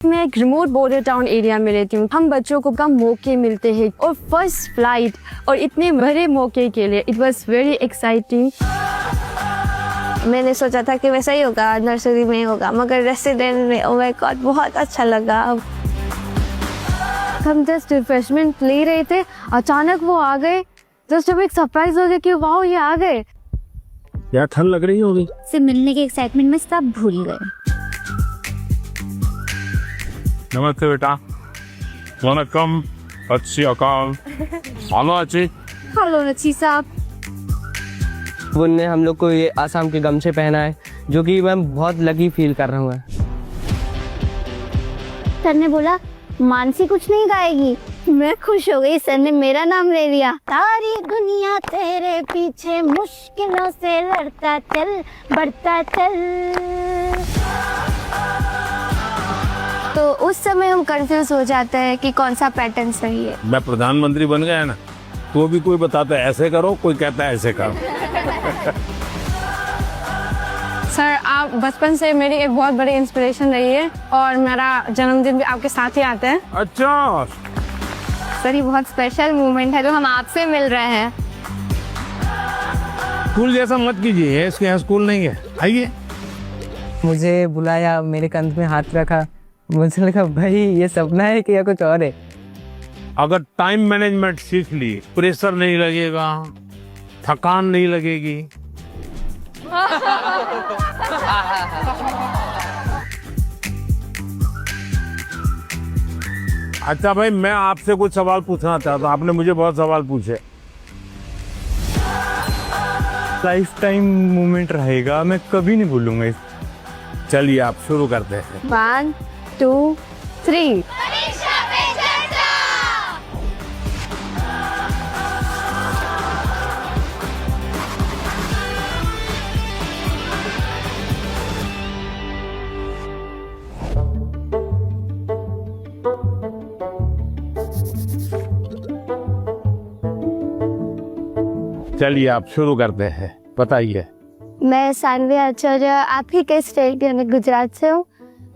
मैं एक remote border town area में रहती हूँ। हम बच्चों को कम मौके मिलते हैं और फर्स्ट फ्लाइट और इतने बड़े मौके के लिए इट वाज वेरी एक्साइटिंग। मैंने सोचा था कि वैसा ही होगा, नर्सरी में होगा, मगर रेसिडेंट में ओह माय गॉड बहुत अच्छा लगा। हम जस्ट रिफ्रेशमेंट ले रहे थे, अचानक वो आ गए। जस्ट हमें एक सरप्राइज हो गया कि वाओ ये आ गए। यार ठंड लग रही होगी। से मिलने के एक्साइटमेंट में सब भूल गए। नमस्ते बेटा। वनकम। अच्छी अकाल। हेलो अच्छी। हेलो नची साहब। उनने हम लोग को ये आसाम के गमछे पहना है, जो कि मैं बहुत लकी फील कर रहा हूँ। सर ने बोला मानसी कुछ नहीं गाएगी। मैं खुश हो गई, सर ने मेरा नाम ले लिया। सारी दुनिया तेरे पीछे मुश्किलों से लड़ता चल, बढ़ता चल। तो उस समय हम कंफ्यूज हो जाते हैं कि कौन सा पैटर्न सही है। मैं प्रधानमंत्री बन गया ना, तो भी कोई बताता है ऐसे करो, कोई कहता है ऐसे करो। सर आप बचपन से मेरी एक बहुत बड़ी इंस्पिरेशन रही है और मेरा जन्मदिन भी आपके साथ ही आता है। अच्छा सर ये बहुत स्पेशल मोमेंट है जो हम आपसे मिल रहे हैं। स्कूल जैसा मत कीजिए, इसके यहाँ स्कूल नहीं है। आइए। मुझे बुलाया, मेरे कंध में हाथ रखा। मुझे लगा भाई ये सपना है कि या कुछ और है। अगर टाइम मैनेजमेंट सीख ली, प्रेशर नहीं लगेगा, थकान नहीं लगेगी। अच्छा भाई, मैं आपसे कुछ सवाल पूछना चाहता हूँ। आपने मुझे बहुत सवाल पूछे। लाइफ टाइम मोमेंट रहेगा, मैं कभी नहीं भूलूंगा इस। चलिए आप शुरू करते हैं। 1 2 3। चलिए आप शुरू करते हैं, बताइए। मैं सानवी आचार्य आप ही के स्टेट यानी गुजरात से हूँ।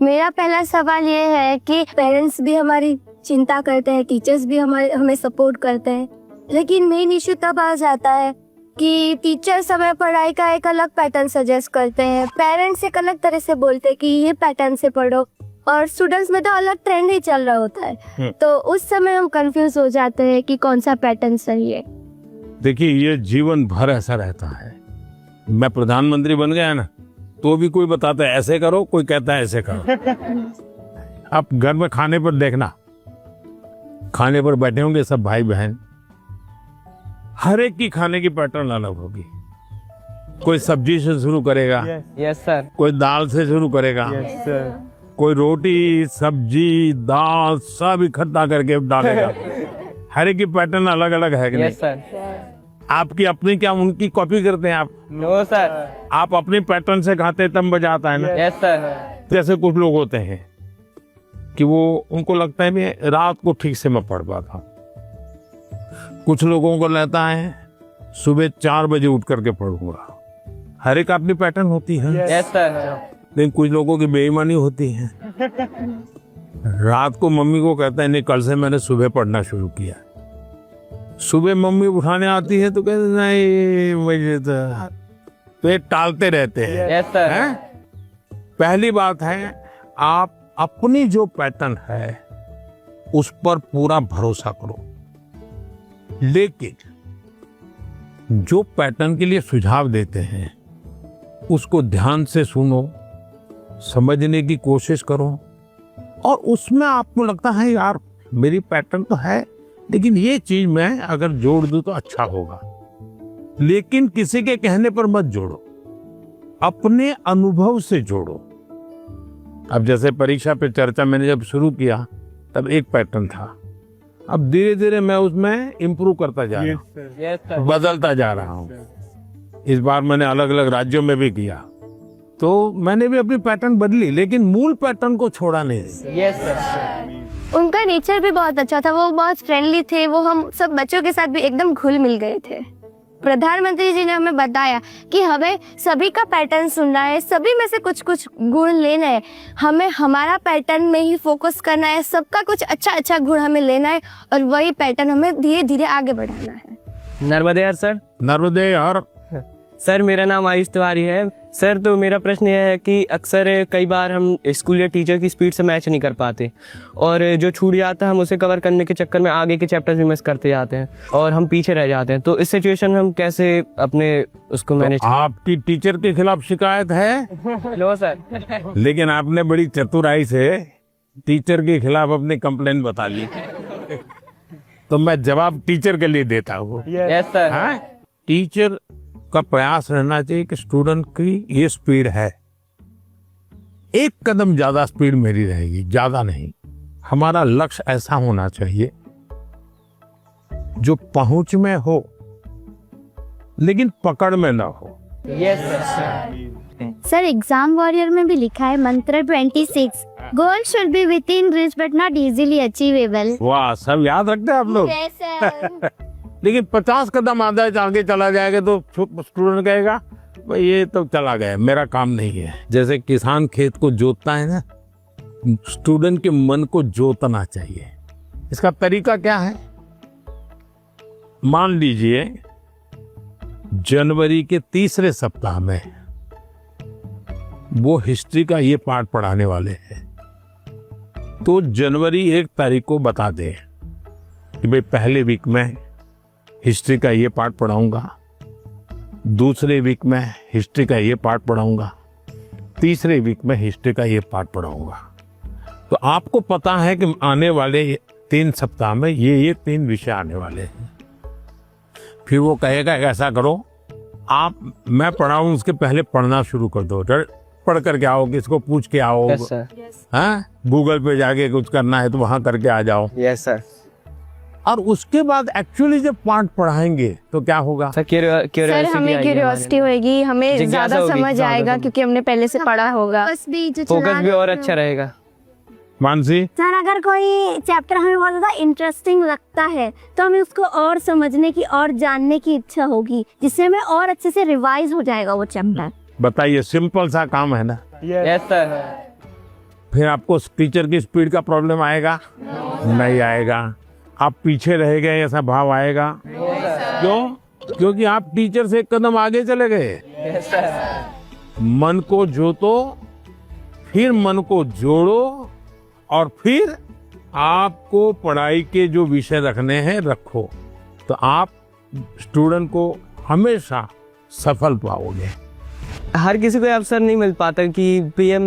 मेरा पहला सवाल ये है कि पेरेंट्स भी हमारी चिंता करते हैं, टीचर्स भी हमें सपोर्ट करते हैं, लेकिन मेन इश्यू तब आ जाता है कि टीचर्स हमें पढ़ाई का एक अलग पैटर्न सजेस्ट करते हैं, पेरेंट्स एक अलग तरह से बोलते हैं कि ये पैटर्न से पढ़ो, और स्टूडेंट्स में तो अलग ट्रेंड ही चल रहा होता है। तो उस समय हम कंफ्यूज हो जाते हैं कि कौन सा पैटर्न सही है। देखिए ये जीवन भर ऐसा रहता है। मैं प्रधानमंत्री बन गया ना, तो भी कोई बताता है ऐसे करो, कोई कहता है ऐसे करो। आप घर में खाने पर देखना, खाने पर बैठे होंगे सब भाई बहन, हर एक की खाने की पैटर्न अलग होगी। कोई सब्जी से शुरू करेगा, यस सर। कोई दाल से शुरू करेगा, यस सर। कोई रोटी सब्जी दाल सब इकट्ठा करके डालेगा। हर एक की पैटर्न अलग अलग है कि नहीं? Yes sir. आपकी अपनी क्या उनकी कॉपी करते हैं आप? No sir. आप अपने पैटर्न से खाते हैं तब मजा आता है ना। Yes sir. जैसे कुछ लोग होते हैं कि वो उनको लगता है मैं रात को ठीक से मैं पढ़ पाता। कुछ लोगों को लगता है सुबह 4 बजे उठ करके पढ़ूंगा। हर एक अपनी पैटर्न होती है। Yes sir. लेकिन कुछ लोगों की बेईमानी होती है। रात को मम्मी को कहता है नहीं कल से मैंने सुबह पढ़ना शुरू किया। सुबह मम्मी उठाने आती है तो कहते नहीं मुझे तो ये टालते रहते हैं। Yes sir. हैं? पहली बात है आप अपनी जो पैटर्न है उस पर पूरा भरोसा करो, लेकिन जो पैटर्न के लिए सुझाव देते हैं उसको ध्यान से सुनो, समझने की कोशिश करो, और उसमें आपको लगता है यार मेरी पैटर्न तो है लेकिन ये चीज मैं अगर जोड़ दूं तो अच्छा होगा। लेकिन किसी के कहने पर मत जोड़ो, अपने अनुभव से जोड़ो। अब जैसे परीक्षा पे चर्चा मैंने जब शुरू किया तब एक पैटर्न था, अब धीरे धीरे मैं उसमें इम्प्रूव करता जा रहा हूँ, यस सर। बदलता जा रहा हूँ। इस बार मैंने अलग अलग राज्यों में भी किया तो मैंने भी अपनी पैटर्न बदली, लेकिन मूल पैटर्न को छोड़ा नहीं। Yes sir. उनका नेचर भी बहुत अच्छा था, वो बहुत फ्रेंडली थे, वो हम सब बच्चों के साथ भी एकदम घुल मिल गए थे। प्रधानमंत्री जी ने हमें बताया कि हमें सभी का पैटर्न सुनना है, सभी में से कुछ कुछ गुण लेना है, हमें हमारा पैटर्न में ही फोकस करना है, सबका कुछ अच्छा अच्छा गुण हमें लेना है और वही पैटर्न हमें धीरे धीरे आगे बढ़ाना है। नर्मदे हर सर। नर्मदे हर। सर मेरा नाम आयुष तिवारी है। सर तो मेरा प्रश्न यह है कि अक्सर कई बार हम स्कूल या टीचर की स्पीड से मैच नहीं कर पाते और जो छूट जाता है हम उसे कवर करने के चक्कर में आगे के चैप्टर्स भी मिस करते जाते हैं और हम पीछे रह जाते हैं। तो इस सिचुएशन में हम कैसे अपने उसको मैनेज। आपकी टीचर के खिलाफ शिकायत है? लो सर। लेकिन आपने बड़ी चतुराई से टीचर के खिलाफ अपनी कंप्लेंट बता ली। तो मैं जवाब टीचर के लिए देता हूँ। Yes sir. हाँ? टीचर का प्रयास रहना चाहिए कि स्टूडेंट की ये स्पीड है, एक कदम ज्यादा स्पीड मेरी रहेगी, ज्यादा नहीं। हमारा लक्ष्य ऐसा होना चाहिए जो पहुंच में हो लेकिन पकड़ में ना हो। Yes sir. Sir exam warrior में भी लिखा है मंत्र 26, goal should be with in reach but not easily achievable. वाह, सब याद रखते हैं आप लोग। लेकिन 50 कदम आगे चला जाएगा तो स्टूडेंट कहेगा भाई ये तो चला गया, मेरा काम नहीं है। जैसे किसान खेत को जोतता है ना, स्टूडेंट के मन को जोतना चाहिए। इसका तरीका क्या है? मान लीजिए जनवरी के तीसरे सप्ताह में वो हिस्ट्री का ये पार्ट पढ़ाने वाले हैं, तो जनवरी 1 तारीख को बता दे कि भाई पहले वीक में हिस्ट्री का ये पार्ट पढ़ाऊंगा, दूसरे वीक में हिस्ट्री का ये पार्ट पढ़ाऊंगा, तीसरे वीक में हिस्ट्री का ये पार्ट पढ़ाऊंगा। तो आपको पता है कि आने वाले 3 सप्ताह में ये 3 विषय आने वाले हैं। फिर वो कहेगा ऐसा करो, आप मैं पढ़ाऊं उसके पहले पढ़ना शुरू कर दो, पढ़ करके आओ, किसको पूछ के आओ। Yes sir. हाँ, गूगल पे जाके कुछ करना है तो वहां करके आ जाओ। Yes sir. और उसके बाद एक्चुअली जब पार्ट पढ़ाएंगे तो क्या होगा? सर सर हमें क्यूरियोसिटी होगी, हमें जिज्ञासा ज्यादा होगी, समझ आएगा क्योंकि हमने पहले से पढ़ा होगा। फोकस भी और अच्छा रहेगा। मानसी, सर अगर कोई चैप्टर हमें बहुत ज्यादा इंटरेस्टिंग लगता है तो हमें उसको और समझने की और जानने की इच्छा होगी, जिससे हमें और अच्छे से रिवाइज हो जाएगा वो चैप्टर। बताइए, सिंपल सा काम है ना। Yes sir. फिर आपको टीचर की स्पीड का प्रॉब्लम आएगा? नहीं आएगा। आप पीछे रह गए ऐसा भाव आएगा? क्यों? क्योंकि आप टीचर से एक कदम आगे चले गए। मन को जोतो, फिर मन को जोड़ो और फिर आपको पढ़ाई के जो विषय रखने हैं रखो, तो आप स्टूडेंट को हमेशा सफल पाओगे। हर किसी को अवसर नहीं मिल पाता कि पीएम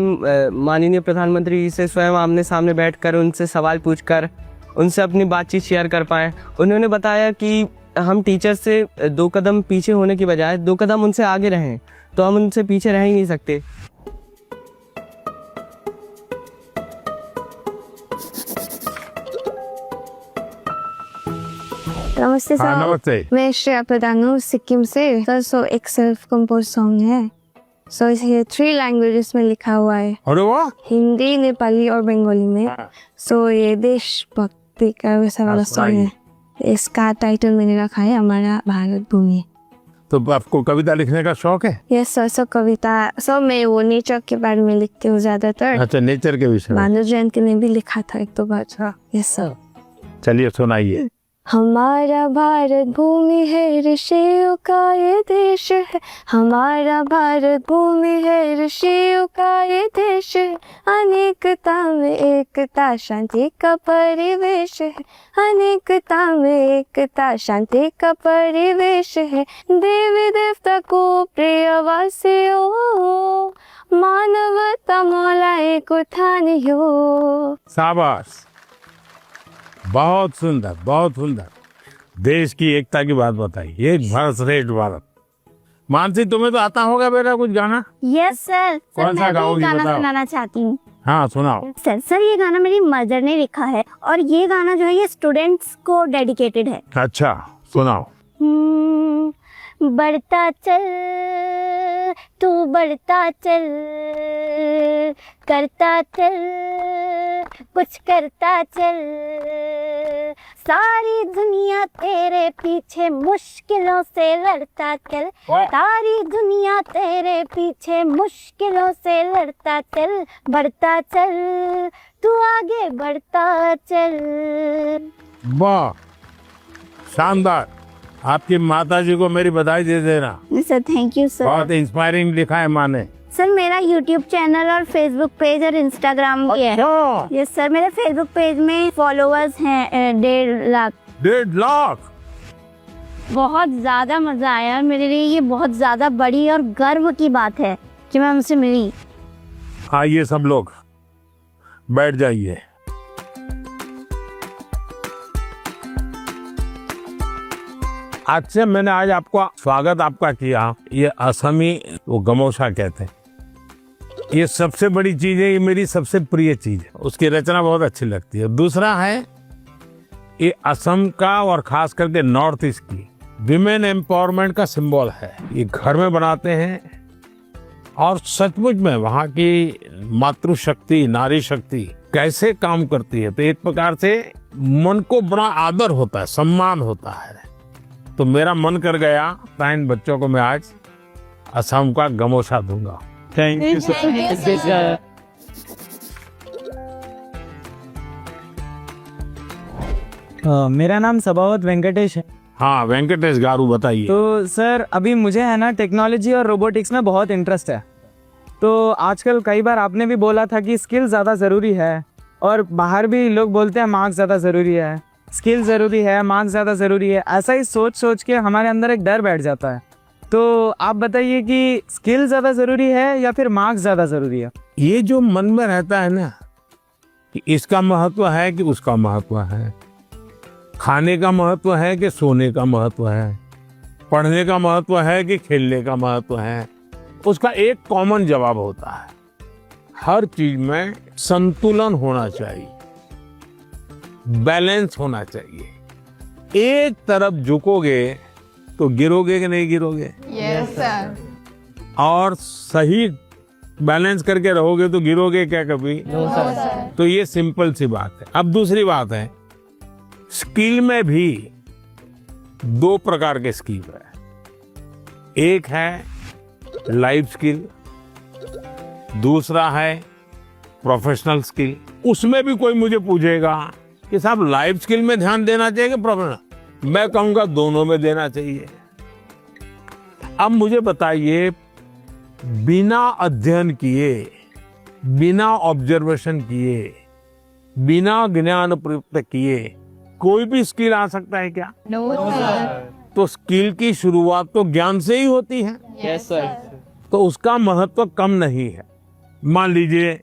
माननीय प्रधानमंत्री से स्वयं आमने सामने बैठकर उनसे सवाल पूछकर उनसे अपनी बातचीत शेयर कर पाए। उन्होंने बताया कि हम टीचर से 2 कदम पीछे होने की बजाय 2 कदम उनसे आगे रहें, तो हम उनसे पीछे रह ही नहीं सकते। नमस्ते सर। हाँ, नमस्ते। मैं श्रेया प्रधान हूँ सिक्किम से। सर सो एक सेल्फ कंपोज सॉन्ग है, सो ये 3 लैंग्वेजेस में लिखा हुआ है। अरे वाह। हिंदी, नेपाली और बंगाली में। सो ये देशभक्ति का वैसा वाला सॉन्ग है। इसका टाइटल मैंने रखा है हमारा भारत भूमि। तो आपको कविता लिखने का शौक है? Yes sir. सो कविता सब मैं वो नेचर के बारे में लिखती हूँ ज्यादातर। अच्छा, नेचर के विषय में। भानु जयंती ने भी लिखा था 1-2 बार। Yes sir. चलिए सुनाइए। हमारा भारत भूमि है, ऋषियों का ये देश है। हमारा भारत भूमि है, ऋषियों का ये देश है। अनेकता में एकता, शांति का परिवेश है। अनेकता में एकता, शांति का परिवेश है। देवी देवता को प्रिय वासियों, मानवता मौला एक उठानियो। शाबाश, बहुत सुंदर, बहुत सुंदर। देश की एकता की बात बताई। एक भारत श्रेष्ठ भारत। मानसी, तुम्हें तो आता होगा बेटा कुछ गाना? Yes sir. कौन सा मैं भी गाओगी, गाना बताओ। सुनाना चाहती हूँ। हाँ, सुनाओ। सर ये गाना मेरी मदर ने लिखा है और ये गाना जो है ये स्टूडेंट्स को डेडिकेटेड है। अच्छा, सुनाओ। बढ़ता चल तू बढ़ता चल, करता चल कुछ करता चल, सारी दुनिया तेरे पीछे मुश्किलों से लड़ता चल, सारी दुनिया तेरे पीछे मुश्किलों से लड़ता चल, बढ़ता चल तू आगे बढ़ता चल। वाह, शानदार। आपकी माता जी को मेरी बधाई दे देना। Sir thank you sir. बहुत इंस्पायरिंग लिखा है माँ ने। सर मेरा यूट्यूब चैनल और फेसबुक पेज और इंस्टाग्राम भी है। यस सर, मेरे फेसबुक पेज में फॉलोअर्स हैं 1.5 लाख। 1.5 लाख? बहुत ज़्यादा मज़ा आया, मेरे लिए ये बहुत ज़्यादा बड़ी और गर्व की बात है कि मैं उनसे मिली। आइए सब लोग बैठ जाइए। मैंने आज आपका स्वागत आपका किया। ये असमी वो गमोशा कहते हैं। ये सबसे बड़ी चीज है, ये मेरी सबसे प्रिय चीज है। उसकी रचना बहुत अच्छी लगती है। दूसरा है ये असम का और खास करके नॉर्थ ईस्ट की विमेन एम्पावरमेंट का सिंबल है। ये घर में बनाते हैं और सचमुच में वहाँ की मातृशक्ति, नारी शक्ति कैसे काम करती है, तो एक प्रकार से मन को बड़ा आदर होता है, सम्मान होता है। तो मेरा मन कर गया, इन बच्चों को मैं आज असम का गमोशा दूंगा। Thank you sir. मेरा नाम सबावत वेंकटेश है। हाँ वेंकटेश गारू, बताइए। तो सर अभी मुझे है ना टेक्नोलॉजी और रोबोटिक्स में बहुत इंटरेस्ट है। तो आजकल कई बार आपने भी बोला था कि स्किल ज़्यादा ज़रूरी है, और बाहर भी लोग बोलते हैं मार्क्स ज़्यादा ज़रूरी है, स्किल ज़रूरी है, मार्क्स ज़्यादा ज़रूरी है। ऐसा ही सोच सोच के हमारे अंदर एक डर बैठ जाता है। तो आप बताइए कि स्किल ज़्यादा ज़रूरी है या फिर मार्क्स ज़्यादा ज़रूरी है? ये जो मन में रहता है ना कि इसका महत्व है कि उसका महत्व है, खाने का महत्व है कि सोने का महत्व है, पढ़ने का महत्व है कि खेलने का महत्व है, उसका एक कॉमन जवाब होता है, हर चीज में संतुलन होना चाहिए, बैलेंस होना चाहिए। एक तरफ झुकोगे तो गिरोगे कि नहीं गिरोगे? Yes sir. और सही बैलेंस करके रहोगे तो गिरोगे क्या कभी? No sir. तो ये सिंपल सी बात है। अब दूसरी बात है, स्किल में भी 2 प्रकार के स्किल है। एक है लाइफ स्किल, दूसरा है प्रोफेशनल स्किल। उसमें भी कोई मुझे पूछेगा कि साहब लाइफ स्किल में ध्यान देना चाहिए कि प्रोफेशनल, मैं कहूंगा दोनों में देना चाहिए। अब मुझे बताइए, बिना अध्ययन किए, बिना ऑब्जर्वेशन किए, बिना ज्ञान प्राप्त किए कोई भी स्किल आ सकता है क्या? No sir. तो स्किल की शुरुआत तो ज्ञान से ही होती है। Yes sir. तो उसका महत्व कम नहीं है। मान लीजिए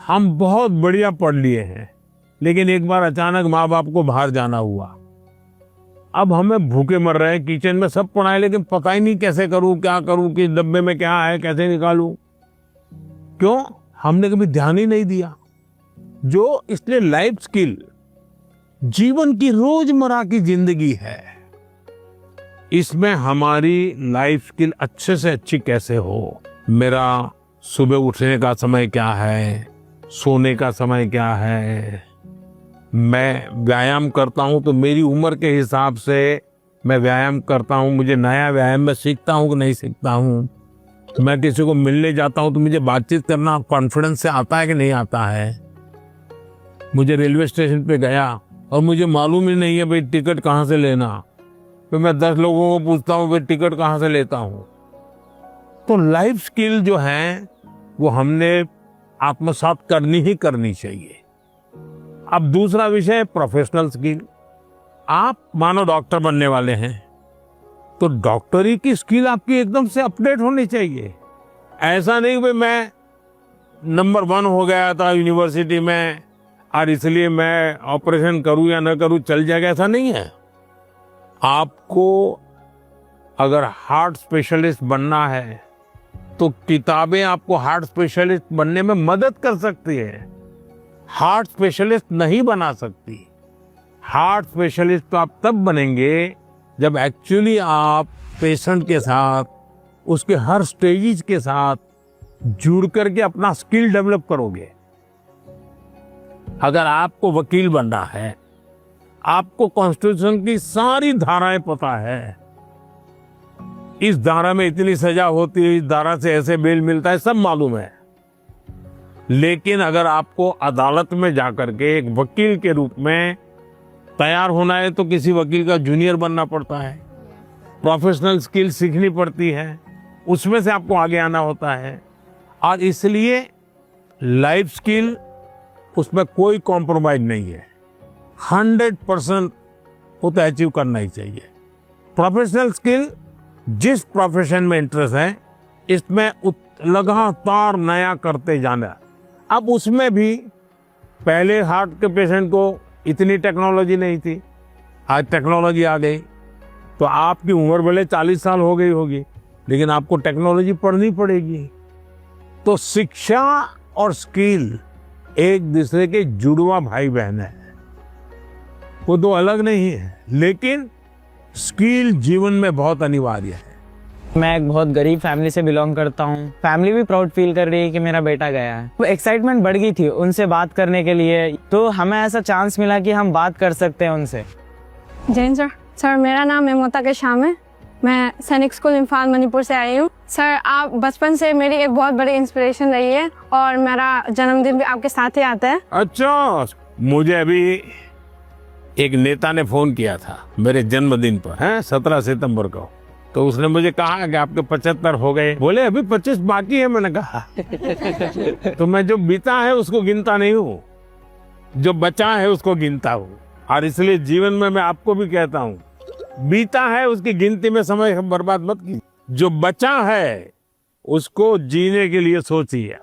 हम बहुत बढ़िया पढ़ लिए हैं, लेकिन एक बार अचानक माँ बाप को बाहर जाना हुआ। अब हमें भूखे मर रहे हैं, किचन में सब पड़ा है, लेकिन पता ही नहीं कैसे करूं, क्या करूं, कि डब्बे में क्या है, कैसे निकालूं। क्यों? हमने कभी ध्यान ही नहीं दिया। जो इसलिए लाइफ स्किल जीवन की रोजमर्रा की जिंदगी है, इसमें हमारी लाइफ स्किल अच्छे से अच्छी कैसे हो। मेरा सुबह उठने का समय क्या है, सोने का समय क्या है, मैं व्यायाम करता हूं तो मेरी उम्र के हिसाब से मैं व्यायाम करता हूं, मुझे नया व्यायाम में सीखता हूं कि नहीं सीखता हूं। मैं किसी को मिलने जाता हूं तो मुझे बातचीत करना कॉन्फिडेंस से आता है कि नहीं आता है। मुझे रेलवे स्टेशन पे गया और मुझे मालूम ही नहीं है भाई टिकट कहाँ से लेना, तो मैं 10 लोगों को पूछता हूँ भाई टिकट कहाँ से लेता हूँ। तो लाइफ स्किल जो है वो हमने आत्मसात करनी ही करनी चाहिए। अब दूसरा विषय है प्रोफेशनल स्किल। आप मानो डॉक्टर बनने वाले हैं, तो डॉक्टरी की स्किल आपकी एकदम से अपडेट होनी चाहिए। ऐसा नहीं कि मैं नंबर 1 हो गया था यूनिवर्सिटी में और इसलिए मैं ऑपरेशन करूं या न करूं चल जाएगा, ऐसा नहीं है। आपको अगर हार्ट स्पेशलिस्ट बनना है तो किताबें आपको हार्ट स्पेशलिस्ट बनने में मदद कर सकती है, हार्ट स्पेशलिस्ट नहीं बना सकती। हार्ट स्पेशलिस्ट तो आप तब बनेंगे जब एक्चुअली आप पेशेंट के साथ, उसके हर स्टेजेस के साथ जुड़ करके अपना स्किल डेवलप करोगे। अगर आपको वकील बनना है, आपको कॉन्स्टिट्यूशन की सारी धाराएं पता है, इस धारा में इतनी सजा होती है, इस धारा से ऐसे बेल मिलता है, सब मालूम है। लेकिन अगर आपको अदालत में जाकर के एक वकील के रूप में तैयार होना है तो किसी वकील का जूनियर बनना पड़ता है, प्रोफेशनल स्किल सीखनी पड़ती है, उसमें से आपको आगे आना होता है। और इसलिए लाइफ स्किल, उसमें कोई कॉम्प्रोमाइज नहीं है, 100% वो तो अचीव करना ही चाहिए। प्रोफेशनल स्किल, जिस प्रोफेशन में इंटरेस्ट है, इसमें लगातार नया करते जाना। अब उसमें भी पहले हार्ट के पेशेंट को इतनी टेक्नोलॉजी नहीं थी, आज टेक्नोलॉजी आ गई, तो आपकी उम्र भले 40 साल हो गई होगी, लेकिन आपको टेक्नोलॉजी पढ़नी पड़ेगी। तो शिक्षा और स्किल एक दूसरे के जुड़वा भाई बहन है, वो दो अलग नहीं है, लेकिन स्किल जीवन में बहुत अनिवार्य है। मैं एक बहुत गरीब फैमिली से बिलोंग करता हूँ। फैमिली भी प्राउड फील कर रही है कि मेरा बेटा गया है। वो एक्साइटमेंट बढ़ गई थी उनसे बात करने के लिए, तो हमें ऐसा चांस मिला कि हम बात कर सकते हैं उनसे। जैन सर, मेरा नाम मेमोता के शाम है। मैं सैनिक स्कूल इम्फाल मणिपुर से आई हूँ। सर, आप बचपन से मेरी एक बहुत बड़ी इंस्पिरेशन रही है और मेरा जन्मदिन भी आपके साथ ही आता है। अच्छा, मुझे अभी एक नेता ने फोन किया था मेरे जन्मदिन पर, है 17 सितंबर को, तो उसने मुझे कहा कि आपके 75 हो गए, बोले अभी 25 बाकी है। मैंने कहा तो मैं जो बीता है उसको गिनता नहीं हूँ, जो बचा है उसको गिनता हूँ। और इसलिए जीवन में मैं आपको भी कहता हूँ, बीता है उसकी गिनती में समय बर्बाद मत कीजिए, जो बचा है उसको जीने के लिए सोचिए।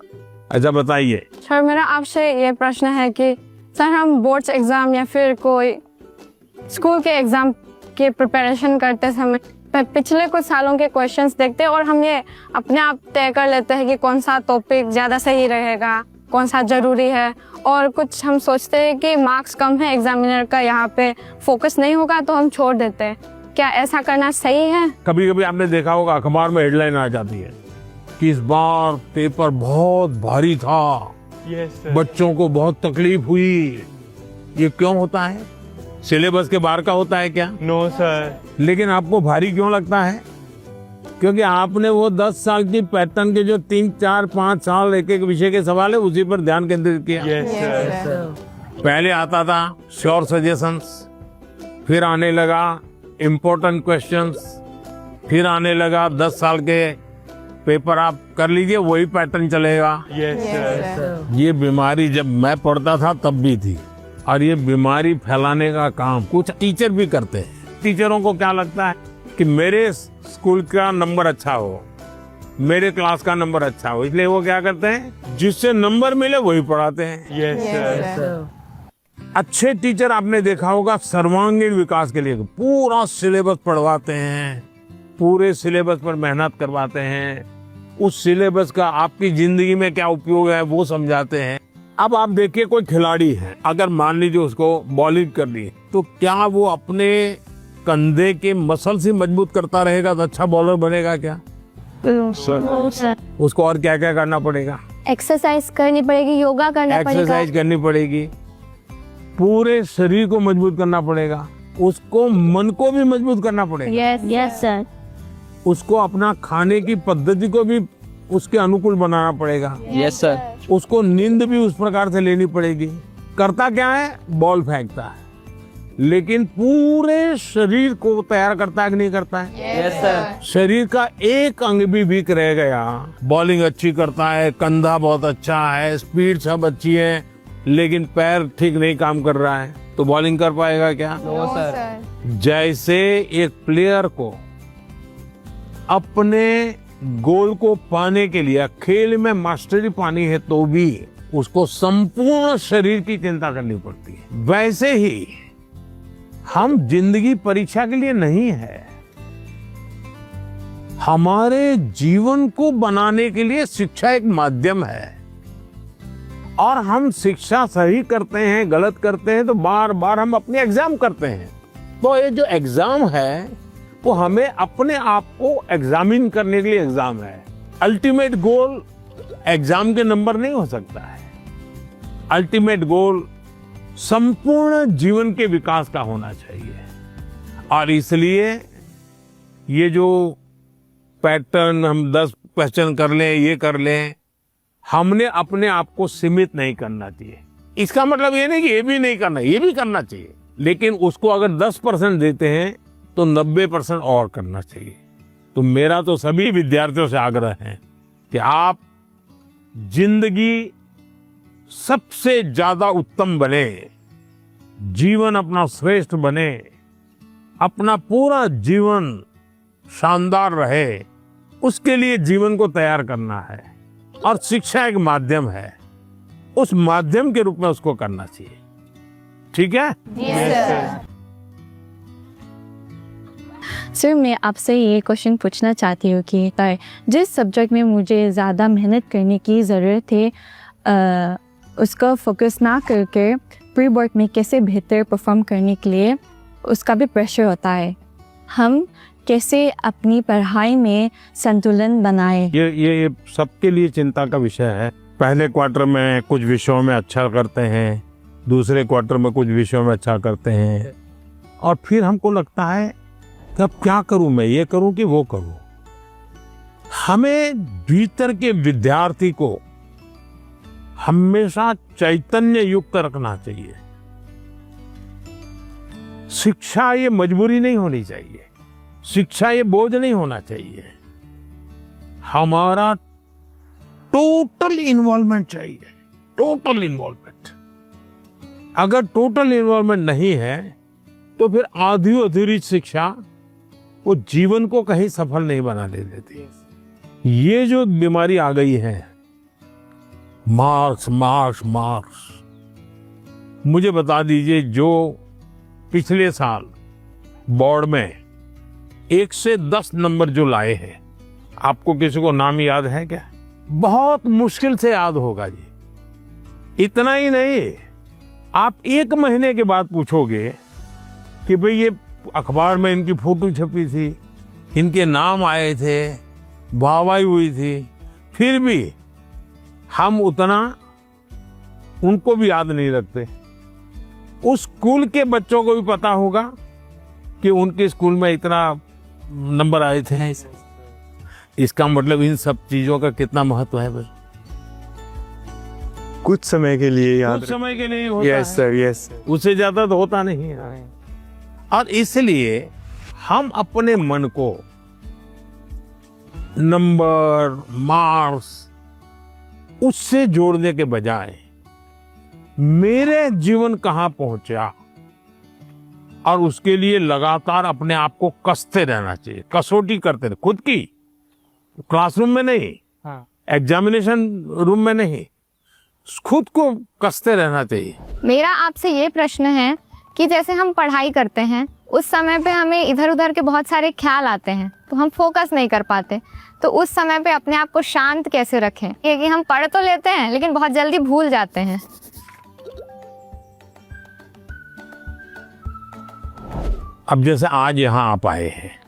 अच्छा बताइए सर, मेरा आपसे ये प्रश्न है कि सर, हम बोर्ड्स एग्जाम या फिर कोई स्कूल के एग्जाम के प्रिपरेशन करते समय पिछले कुछ सालों के क्वेश्चंस देखते हैं और हम ये अपने आप तय कर लेते हैं कि कौन सा टॉपिक ज़्यादा सही रहेगा, कौन सा ज़रूरी है, और कुछ हम सोचते हैं कि मार्क्स कम है, एग्जामिनर का यहाँ पे फोकस नहीं होगा, तो हम छोड़ देते हैं। क्या ऐसा करना सही है? कभी कभी आपने देखा होगा अखबार में हेडलाइन आ जाती है कि इस बार पेपर बहुत भारी था, बच्चों को बहुत तकलीफ हुई। ये क्यों होता है? सिलेबस के बाहर का होता है क्या? No sir. लेकिन आपको भारी क्यों लगता है? क्योंकि आपने वो 10 साल की पैटर्न के जो 3, 4, 5 साल एक एक विषय के सवाल है उसी पर ध्यान केंद्रित किया। पहले आता था श्योर सजेशंस, फिर आने लगा इम्पोर्टेंट क्वेश्चंस, फिर आने लगा 10 साल के पेपर आप कर लीजिए, वही पैटर्न चलेगा। ये बीमारी जब मैं पढ़ता था तब भी थी, और ये बीमारी फैलाने का काम कुछ टीचर भी करते हैं। टीचरों को क्या लगता है कि मेरे स्कूल का नंबर अच्छा हो, मेरे क्लास का नंबर अच्छा हो, इसलिए वो क्या करते हैं, जिससे नंबर मिले वही पढ़ाते हैं। अच्छे टीचर आपने देखा होगा सर्वांगीण विकास के लिए पूरा सिलेबस पढ़वाते हैं, पूरे सिलेबस पर मेहनत करवाते हैं, उस सिलेबस का आपकी जिंदगी में क्या उपयोग है वो समझाते हैं। अब आप देखिए कोई खिलाड़ी है, अगर मान लीजिए उसको बॉलिंग करनी है, तो क्या वो अपने कंधे के मसल से मजबूत करता रहेगा तो अच्छा बॉलर बनेगा क्या? उसको और क्या क्या करना पड़ेगा? एक्सरसाइज करनी पड़ेगी, योगा करना पड़ेगा, एक्सरसाइज करनी पड़ेगी, पूरे शरीर को मजबूत करना पड़ेगा, उसको मन को भी मजबूत करना पड़ेगा। Yes sir. उसको अपना खाने की पद्धति को भी उसके अनुकूल बनाना पड़ेगा। Yes sir. उसको नींद भी उस प्रकार से लेनी पड़ेगी। करता क्या है? बॉल फेंकता है, लेकिन पूरे शरीर को तैयार करता है कि नहीं करता है? Yes sir. शरीर का एक अंग भी वीक रह गया, बॉलिंग अच्छी करता है, कंधा बहुत अच्छा है, स्पीड सब अच्छी है, लेकिन पैर ठीक नहीं काम कर रहा है, तो बॉलिंग कर पाएगा क्या? No sir. जैसे एक प्लेयर को अपने गोल को पाने के लिए खेल में मास्टरी पानी है तो भी उसको संपूर्ण शरीर की चिंता करनी पड़ती है। वैसे ही हम जिंदगी परीक्षा के लिए नहीं है, हमारे जीवन को बनाने के लिए शिक्षा एक माध्यम है। और हम शिक्षा सही करते हैं, गलत करते हैं, तो बार बार हम अपने एग्जाम करते हैं। तो ये जो एग्जाम है वो हमें अपने आप को एग्जामिन करने के लिए एग्जाम है। अल्टीमेट गोल एग्जाम के नंबर नहीं हो सकता है। अल्टीमेट गोल संपूर्ण जीवन के विकास का होना चाहिए। और इसलिए ये जो पैटर्न हम 10 क्वेश्चन कर लें, ये कर लें, हमने अपने आप को सीमित नहीं करना चाहिए। इसका मतलब ये नहीं कि ये भी नहीं करना, ये भी करना चाहिए, लेकिन उसको अगर 10% देते हैं तो 90% और करना चाहिए। तो मेरा तो सभी विद्यार्थियों से आग्रह है कि आप जिंदगी सबसे ज्यादा उत्तम बने, जीवन अपना श्रेष्ठ बने, अपना पूरा जीवन शानदार रहे, उसके लिए जीवन को तैयार करना है। और शिक्षा एक माध्यम है, उस माध्यम के रूप में उसको करना चाहिए। ठीक है? सर, मैं आपसे ये क्वेश्चन पूछना चाहती हूँ कि जिस सब्जेक्ट में मुझे ज़्यादा मेहनत करने की ज़रूरत है, उसका फोकस ना करके प्री बोर्ड में कैसे बेहतर परफॉर्म करने के लिए उसका भी प्रेशर होता है। हम कैसे अपनी पढ़ाई में संतुलन बनाए? ये सबके लिए चिंता का विषय है। पहले क्वार्टर में कुछ विषयों में अच्छा करते हैं, दूसरे क्वार्टर में कुछ विषयों में अच्छा करते हैं, और फिर हमको लगता है कि अब क्या करूं, मैं ये करूं कि वो करूं। हमें भीतर के विद्यार्थी को हमेशा चैतन्य युक्त रखना चाहिए। शिक्षा ये मजबूरी नहीं होनी चाहिए, शिक्षा ये बोझ नहीं होना चाहिए। हमारा टोटल इन्वॉल्वमेंट चाहिए, टोटल इन्वॉल्वमेंट। अगर टोटल इन्वॉल्वमेंट नहीं है तो फिर आधी अधूरी शिक्षा वो जीवन को कहीं सफल नहीं बना ले देती। ये जो बीमारी आ गई है, मार्क्स मार्क्स मार्क्स, मुझे बता दीजिए, जो पिछले साल बोर्ड में 1 से 10 नंबर जो लाए हैं, आपको किसी को नाम याद है क्या? बहुत मुश्किल से याद होगा जी। इतना ही नहीं, आप 1 महीने के बाद पूछोगे कि भाई ये अखबार में इनकी फोटो छपी थी, इनके नाम आए थे, वाहवाही हुई थी, फिर भी हम उतना उनको भी याद नहीं रखते। उस स्कूल के बच्चों को भी पता होगा कि उनके स्कूल में इतना नंबर आए थे। इसका मतलब इन सब चीजों का कितना महत्व है। कुछ समय के लिए याद, कुछ समय के लिए होता यस सर, यस। उससे ज्यादा तो होता नहीं है। और इसलिए हम अपने मन को नंबर, मार्क्स, उससे जोड़ने के बजाय मेरे जीवन कहां पहुंचा, और उसके लिए लगातार अपने आप को कसते रहना चाहिए, कसौटी करते रहे खुद की। क्लासरूम में नहीं, एग्जामिनेशन रूम में नहीं, खुद को कसते रहना चाहिए। मेरा आपसे ये प्रश्न है कि जैसे हम पढ़ाई करते हैं, उस समय पे हमें इधर उधर के बहुत सारे ख्याल आते हैं, तो हम फोकस नहीं कर पाते। तो उस समय पे अपने आप को शांत कैसे रखें? क्योंकि हम पढ़ तो लेते हैं लेकिन बहुत जल्दी भूल जाते हैं। अब जैसे आज यहाँ आप आए हैं,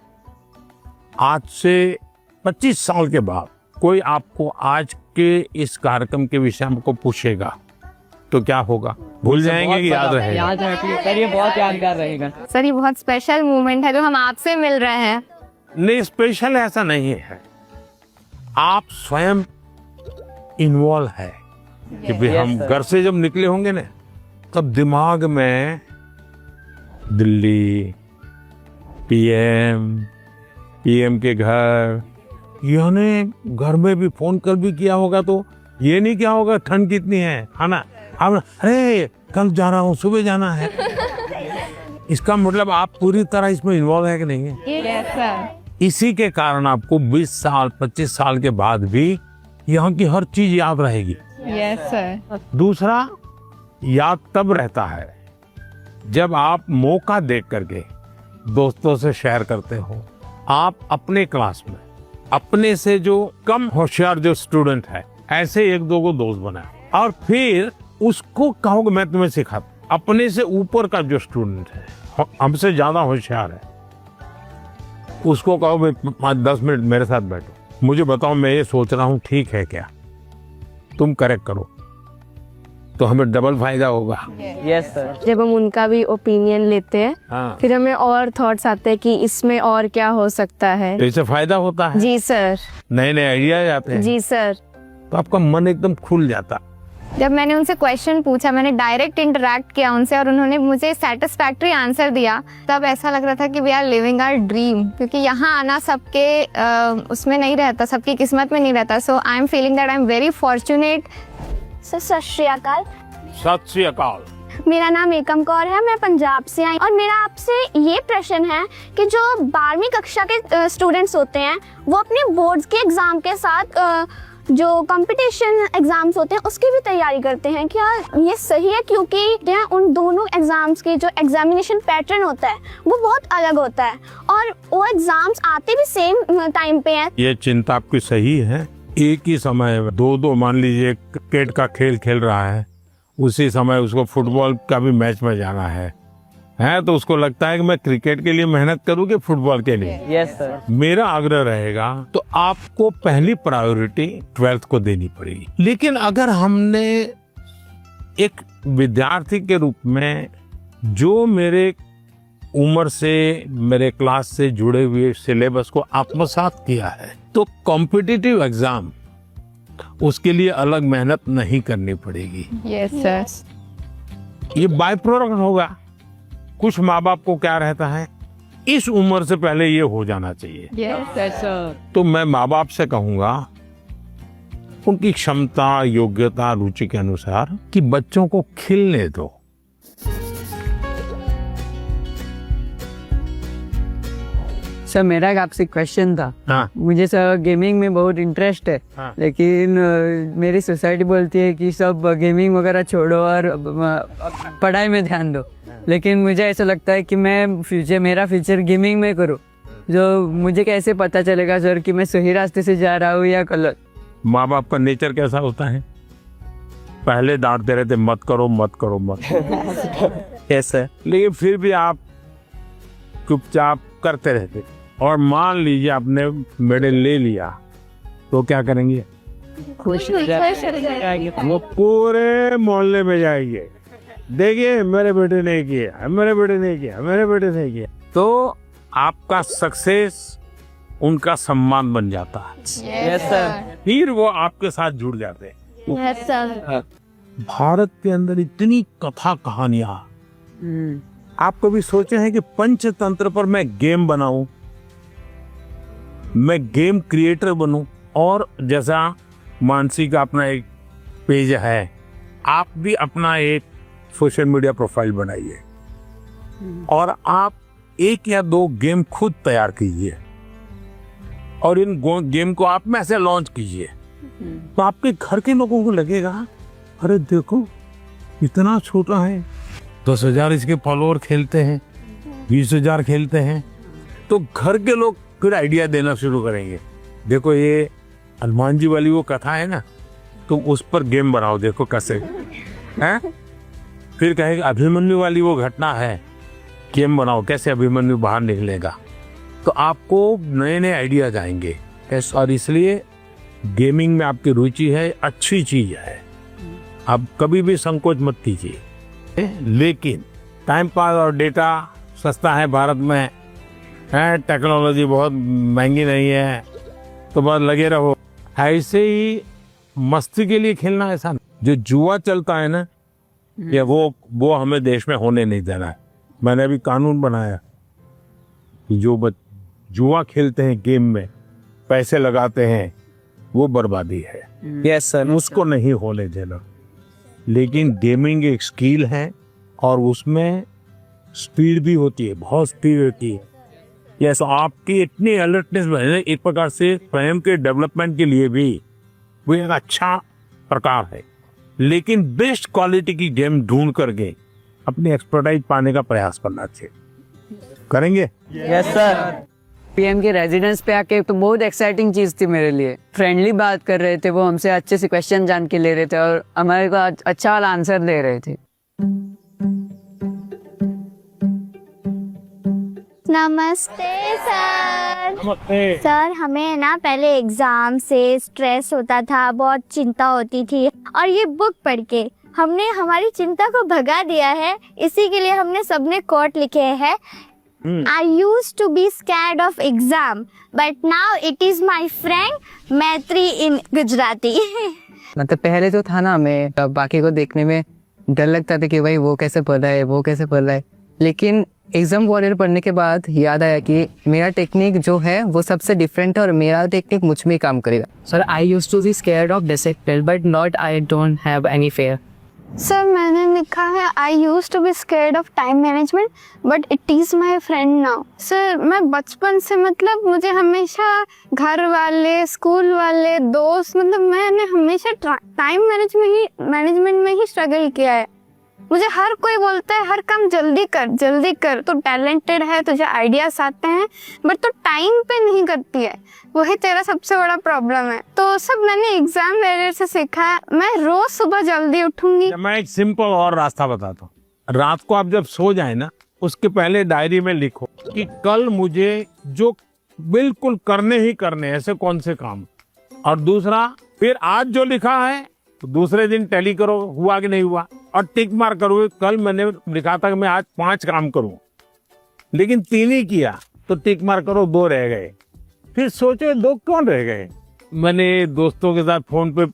आज से 25 साल के बाद कोई आपको आज के इस कार्यक्रम के विषय में को पूछेगा तो क्या होगा? भूल जाएंगे कि याद रहेगा? याद रखिए सर, ये बहुत यादगार रहेगा। सर, ये बहुत स्पेशल मोमेंट है जो हम आपसे मिल रहे हैं। नहीं, स्पेशल ऐसा नहीं है, आप स्वयं इन्वॉल्व है कि भाई हम घर से जब निकले होंगे ना, तब दिमाग में दिल्ली, पीएम के घर, यानी घर में भी फोन कर भी किया होगा, तो ये नहीं क्या होगा ठंड कितनी है ना, अब अरे कल जा रहा हूँ, सुबह जाना है। इसका मतलब आप पूरी तरह इसमें इन्वॉल्व है कि नहीं है? Yes sir. इसी के कारण आपको 20 साल 25 साल के बाद भी यहाँ की हर चीज याद रहेगी। Yes sir. दूसरा, याद तब रहता है जब आप मौका देख करके दोस्तों से शेयर करते हो। आप अपने क्लास में अपने से जो कम होशियार जो स्टूडेंट है, ऐसे 1-2 को दोस्त बनाए और फिर उसको कहोगे मैं तुम्हें सिखाता। अपने से ऊपर का जो स्टूडेंट है, हमसे ज्यादा होशियार है, उसको कहो भाई 5-10 मिनट मेरे साथ बैठो, मुझे बताओ मैं ये सोच रहा हूँ ठीक है क्या, तुम करेक्ट करो। तो हमें डबल फायदा होगा। Yes sir. जब हम उनका भी ओपिनियन लेते हैं हाँ, फिर हमें और थॉट्स आते हैं कि इसमें और क्या हो सकता है। तो इससे फायदा होता है, जी सर। नए नए आइडियाज आते हैं, जी सर। तो आपका मन एकदम खुल जाता। जब मैंने उनसे क्वेश्चन पूछा, मैंने डायरेक्ट इंटरेक्ट किया उनसे और उन्होंने मुझे सेटिस्फैक्ट्री आंसर दिया, तब ऐसा लग रहा था कि we are living our dream, क्योंकि यहाँ आना सबके उसमें नहीं रहता, सबकी किस्मत में नहीं रहता। So I am feeling that I am very fortunate. Sir सत श्री अकाल। सत श्री अकाल। मेरा नाम एकम कौर है, मैं पंजाब से आई और मेरा आपसे ये प्रश्न है कि जो 12वीं कक्षा के स्टूडेंट्स होते हैं वो अपने बोर्ड्स के एग्ज़ाम के साथ जो कंपटीशन एग्ज़ाम्स होते हैं उसकी भी तैयारी करते हैं, क्या ये सही है? क्योंकि उन दोनों एग्ज़ाम्स के जो एग्जामिनेशन पैटर्न होता है वो बहुत अलग होता है और वो एग्ज़ाम्स आते भी सेम टाइम पे हैं। ये चिंता आपकी सही है। एक ही समय में दो मान लीजिए क्रिकेट का खेल खेल रहा है, उसी समय उसको फुटबॉल का भी मैच में जाना है तो उसको लगता है कि मैं क्रिकेट के लिए मेहनत करूँ कि फुटबॉल के लिए। Yes sir. मेरा आग्रह रहेगा तो आपको पहली प्रायोरिटी 12th को देनी पड़ेगी। लेकिन अगर हमने एक विद्यार्थी के रूप में जो मेरे उम्र से, मेरे क्लास से जुड़े हुए सिलेबस को आत्मसात किया है, तो कॉम्पिटिटिव एग्जाम उसके लिए अलग मेहनत नहीं करनी पड़ेगी। Yes sir. ये बाय प्रोडक्ट होगा। कुछ माँ बाप को क्या रहता है, इस उम्र से पहले ये हो जाना चाहिए। Yes sir. तो मैं माँ बाप से कहूंगा उनकी क्षमता, योग्यता, रुचि के अनुसार कि बच्चों को खिलने दो। सर मेरा एक आपसे क्वेश्चन था। हाँ। मुझे सर गेमिंग में बहुत इंटरेस्ट है। हाँ। लेकिन मेरी सोसाइटी बोलती है कि सब गेमिंग वगैरह छोड़ो और पढ़ाई में ध्यान दो, लेकिन मुझे ऐसा लगता है कि मेरा फ्यूचर गेमिंग में करूँ। जो मुझे कैसे पता चलेगा सर कि मैं सही रास्ते से जा रहा हूँ या गलत? माँ बाप का नेचर कैसा होता है, पहले डांटते रहते मत करो मत करो मत करो। Yes sir. लेकिन फिर भी आप चुपचाप करते रहते, और मान लीजिए आपने मेडल ले लिया तो क्या करेंगे? खुश वो पूरे मोहल्ले में जाएंगे, देखिए मेरे बेटे ने किया, मेरे बेटे ने किया, मेरे बेटे ने किया। तो आपका सक्सेस उनका सम्मान बन जाता है। Yes sir. फिर वो आपके साथ जुड़ जाते हैं। Yes sir. भारत के अंदर इतनी कथा कहानियां, आप कभी सोचे हैं कि पंचतंत्र पर मैं गेम बनाऊं, मैं गेम क्रिएटर बनूं? और जैसा मानसी का अपना एक पेज है, आप भी अपना एक सोशल मीडिया प्रोफाइल बनाइए और आप 1 या 2 गेम खुद तैयार कीजिए और इन गेम को आप में से लॉन्च कीजिए। तो आपके घर के लोगों को लगेगा अरे देखो इतना छोटा है, 10,000 इसके फॉलोअर खेलते हैं, 20,000 खेलते हैं। तो घर के लोग फिर आइडिया देना शुरू करेंगे, देखो ये हनुमान जी वाली वो कथा है ना, तो उस पर गेम बनाओ, देखो कैसे हैं। फिर कहेगा अभिमन्यु वाली वो घटना है, गेम बनाओ कैसे अभिमन्यु बाहर निकलेगा। तो आपको नए नए आइडियाज आएंगे। और इसलिए गेमिंग में आपकी रुचि है, अच्छी चीज है, आप कभी भी संकोच मत कीजिए। लेकिन टाइम पास और डेटा सस्ता है भारत में, है टेक्नोलॉजी बहुत महंगी नहीं है, तो बस लगे रहो। ऐसे ही मस्ती के लिए खेलना ऐसा जो जुआ चलता है ना, या वो हमें देश में होने नहीं देना है। मैंने अभी कानून बनाया, जो जुआ खेलते हैं, गेम में पैसे लगाते हैं, वो बर्बादी है। Yes sir. उसको नहीं होने देना। लेकिन गेमिंग एक स्किल है और उसमें स्पीड भी होती है, बहुत स्पीड होती है। यस, आपकी इतनी अलर्टनेस बने, एक प्रकार से स्वयं के डेवलपमेंट के लिए भी वो एक अच्छा प्रकार है। लेकिन बेस्ट क्वालिटी की गेम ढूंढ करके अपनी एक्सपर्टाइज पाने का प्रयास करना चाहिए। करेंगे? Yes sir. पीएम के रेजिडेंस पे आके तो बहुत एक्साइटिंग चीज थी मेरे लिए। फ्रेंडली बात कर रहे थे, वो हमसे अच्छे से क्वेश्चन जान के ले रहे थे और हमारे को अच्छा वाला आंसर दे रहे थे। नमस्ते सर। नमस्ते। सर हमें ना पहले एग्जाम से स्ट्रेस होता था, बहुत चिंता होती थी, और ये बुक पढ़ के हमने हमारी चिंता को भगा दिया है, इसी के लिए हमने सबने कोट लिखे हैं। I used to be scared of exam, but now it is my friend मैत्री in गुजराती। मतलब पहले तो था ना, मैं बाकी को देखने में डर लगता था कि भाई वो कैसे पढ़ रहा है, वो कैसे पढ़ रहा है, लेकिन एग्जाम वॉरियर पढ़ने के बाद याद आया कि मेरा टेक्निक जो है वो सबसे डिफरेंट है और मेरा टेक्निक मुझ में काम करेगा। Sir I used to be scared of discipline but not, I don't have any fear. Sir मैंने लिखा है I use to be scared of time management but it is my friend now. Sir मैं बचपन से मतलब मुझे हमेशा घर वाले, स्कूल वाले, दोस्त, मतलब मैंने हमेशा टाइम मैनेजमेंट में ही स्ट्रगल किया है। मुझे हर कोई बोलता है हर काम जल्दी कर, तो टैलेंटेड है, तुझे आइडियाज आते हैं, बट तो टाइम पे नहीं करती है, वही तेरा सबसे बड़ा प्रॉब्लम है। तो सब मैंने एग्जाम वेरियर से सीखा है। मैं रोज सुबह जल्दी उठूंगी। मैं एक सिंपल और रास्ता बताता हूँ। रात को आप जब सो जाए ना, उसके पहले डायरी में लिखो कि कल मुझे जो बिल्कुल करने ही करने ऐसे कौन से काम, और दूसरा फिर आज जो लिखा है तो दूसरे दिन टैली करो हुआ कि नहीं हुआ, और टिक मार करो। कल मैंने लिखा था कि मैं आज 5 काम करूं, लेकिन 3 ही किया, तो टिक मार करो, 2 रह गए। फिर सोचो 2 कौन रह गए। मैंने दोस्तों के साथ फोन पे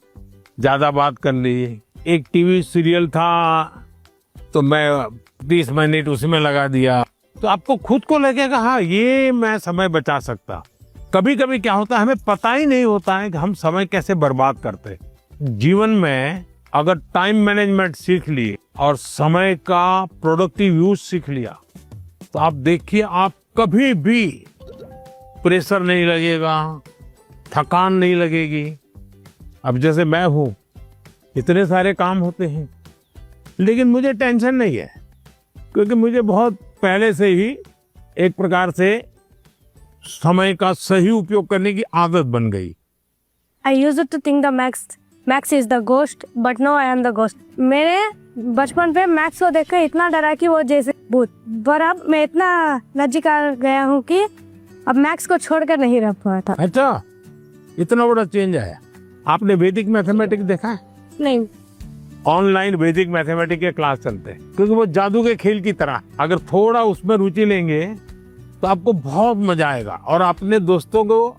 ज्यादा बात कर ली। एक टीवी सीरियल था तो मैं 20 मिनट उसमें लगा दिया, तो आपको खुद को लगेगा हाँ ये मैं समय बचा सकता। कभी कभी क्या होता है, हमें पता ही नहीं होता है कि हम समय कैसे बर्बाद करते हैं। जीवन में अगर टाइम मैनेजमेंट सीख लिए और समय का प्रोडक्टिव यूज सीख लिया, तो आप देखिए आप कभी भी प्रेशर नहीं लगेगा, थकान नहीं लगेगी। अब जैसे मैं हूँ, इतने सारे काम होते हैं, लेकिन मुझे टेंशन नहीं है, क्योंकि मुझे बहुत पहले से ही एक प्रकार से समय का सही उपयोग करने की आदत बन गई। I used to think the Max is the ghost, but now I am the ghost। मेरे बचपन पे मैक्स को देखकर इतना डरा कि वो जैसे भूत, पर अब मैं इतना नज़दीक गया हूँ कि अब मैक्स को छोड़कर नहीं रह पाता। अच्छा, इतना बड़ा चेंज आया। आपने वैदिक मैथमेटिक्स देखा है? नहीं। ऑनलाइन वैदिक मैथमेटिक्स के क्लास चलते हैं, क्योंकि वो जादू के खेल की तरह, अगर थोड़ा उसमें रुचि लेंगे तो आपको बहुत मजा आएगा, और अपने दोस्तों को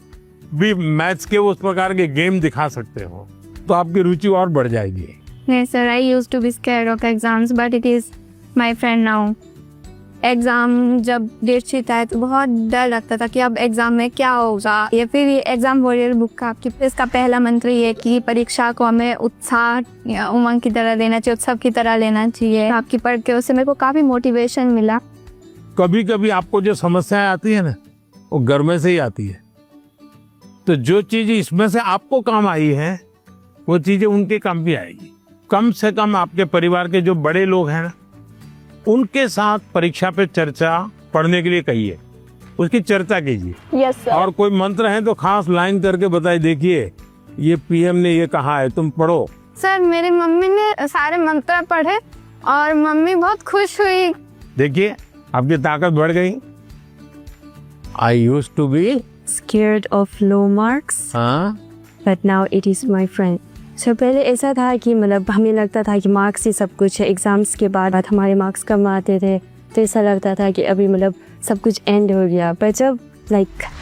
भी मैथ्स के उस प्रकार के गेम दिखा सकते हो, तो आपकी रुचि और बढ़ जाएगी। Yes sir, I used to be scared of exams, but it is my friend now। Exam जब डेट शीट आए तो बहुत डर लगता था कि अब एग्ज़ाम में क्या होगा। ये फिर ये एग्ज़ाम वॉरियर बुक का आपकी इसका पहला मंत्र ये कि परीक्षा को हमें उत्साह या उमंग की तरह लेना चाहिए, उत्सव की तरह लेना चाहिए। आपकी पढ़ के उससे मेरे को काफ़ी मोटिवेशन मिला। कभी कभी आपको जो समस्याएं आती है ना, वो घर में से ही आती है, तो जो चीज़ इसमें से आपको काम आई है वो चीज़ें उनके काम भी आएगी। कम से कम आपके परिवार के जो बड़े लोग हैं ना, उनके साथ परीक्षा पे चर्चा पढ़ने के लिए कहिए, उसकी चर्चा कीजिए। Yes sir. और कोई मंत्र है तो खास लाइन करके बताइए, देखिए ये पीएम ने ये कहा है, तुम पढ़ो। सर मेरी मम्मी ने सारे मंत्र पढ़े और मम्मी बहुत खुश हुई। देखिए आपकी ताकत बढ़ गई। I used to be Scared of low marks, but now it is my friend। सो पहले ऐसा था कि मतलब हमें लगता था कि मार्क्स ही सब कुछ है। एग्ज़ाम्स के बाद हमारे मार्क्स कम आते थे, तो ऐसा लगता था कि अभी मतलब सब कुछ एंड हो गया। पर जब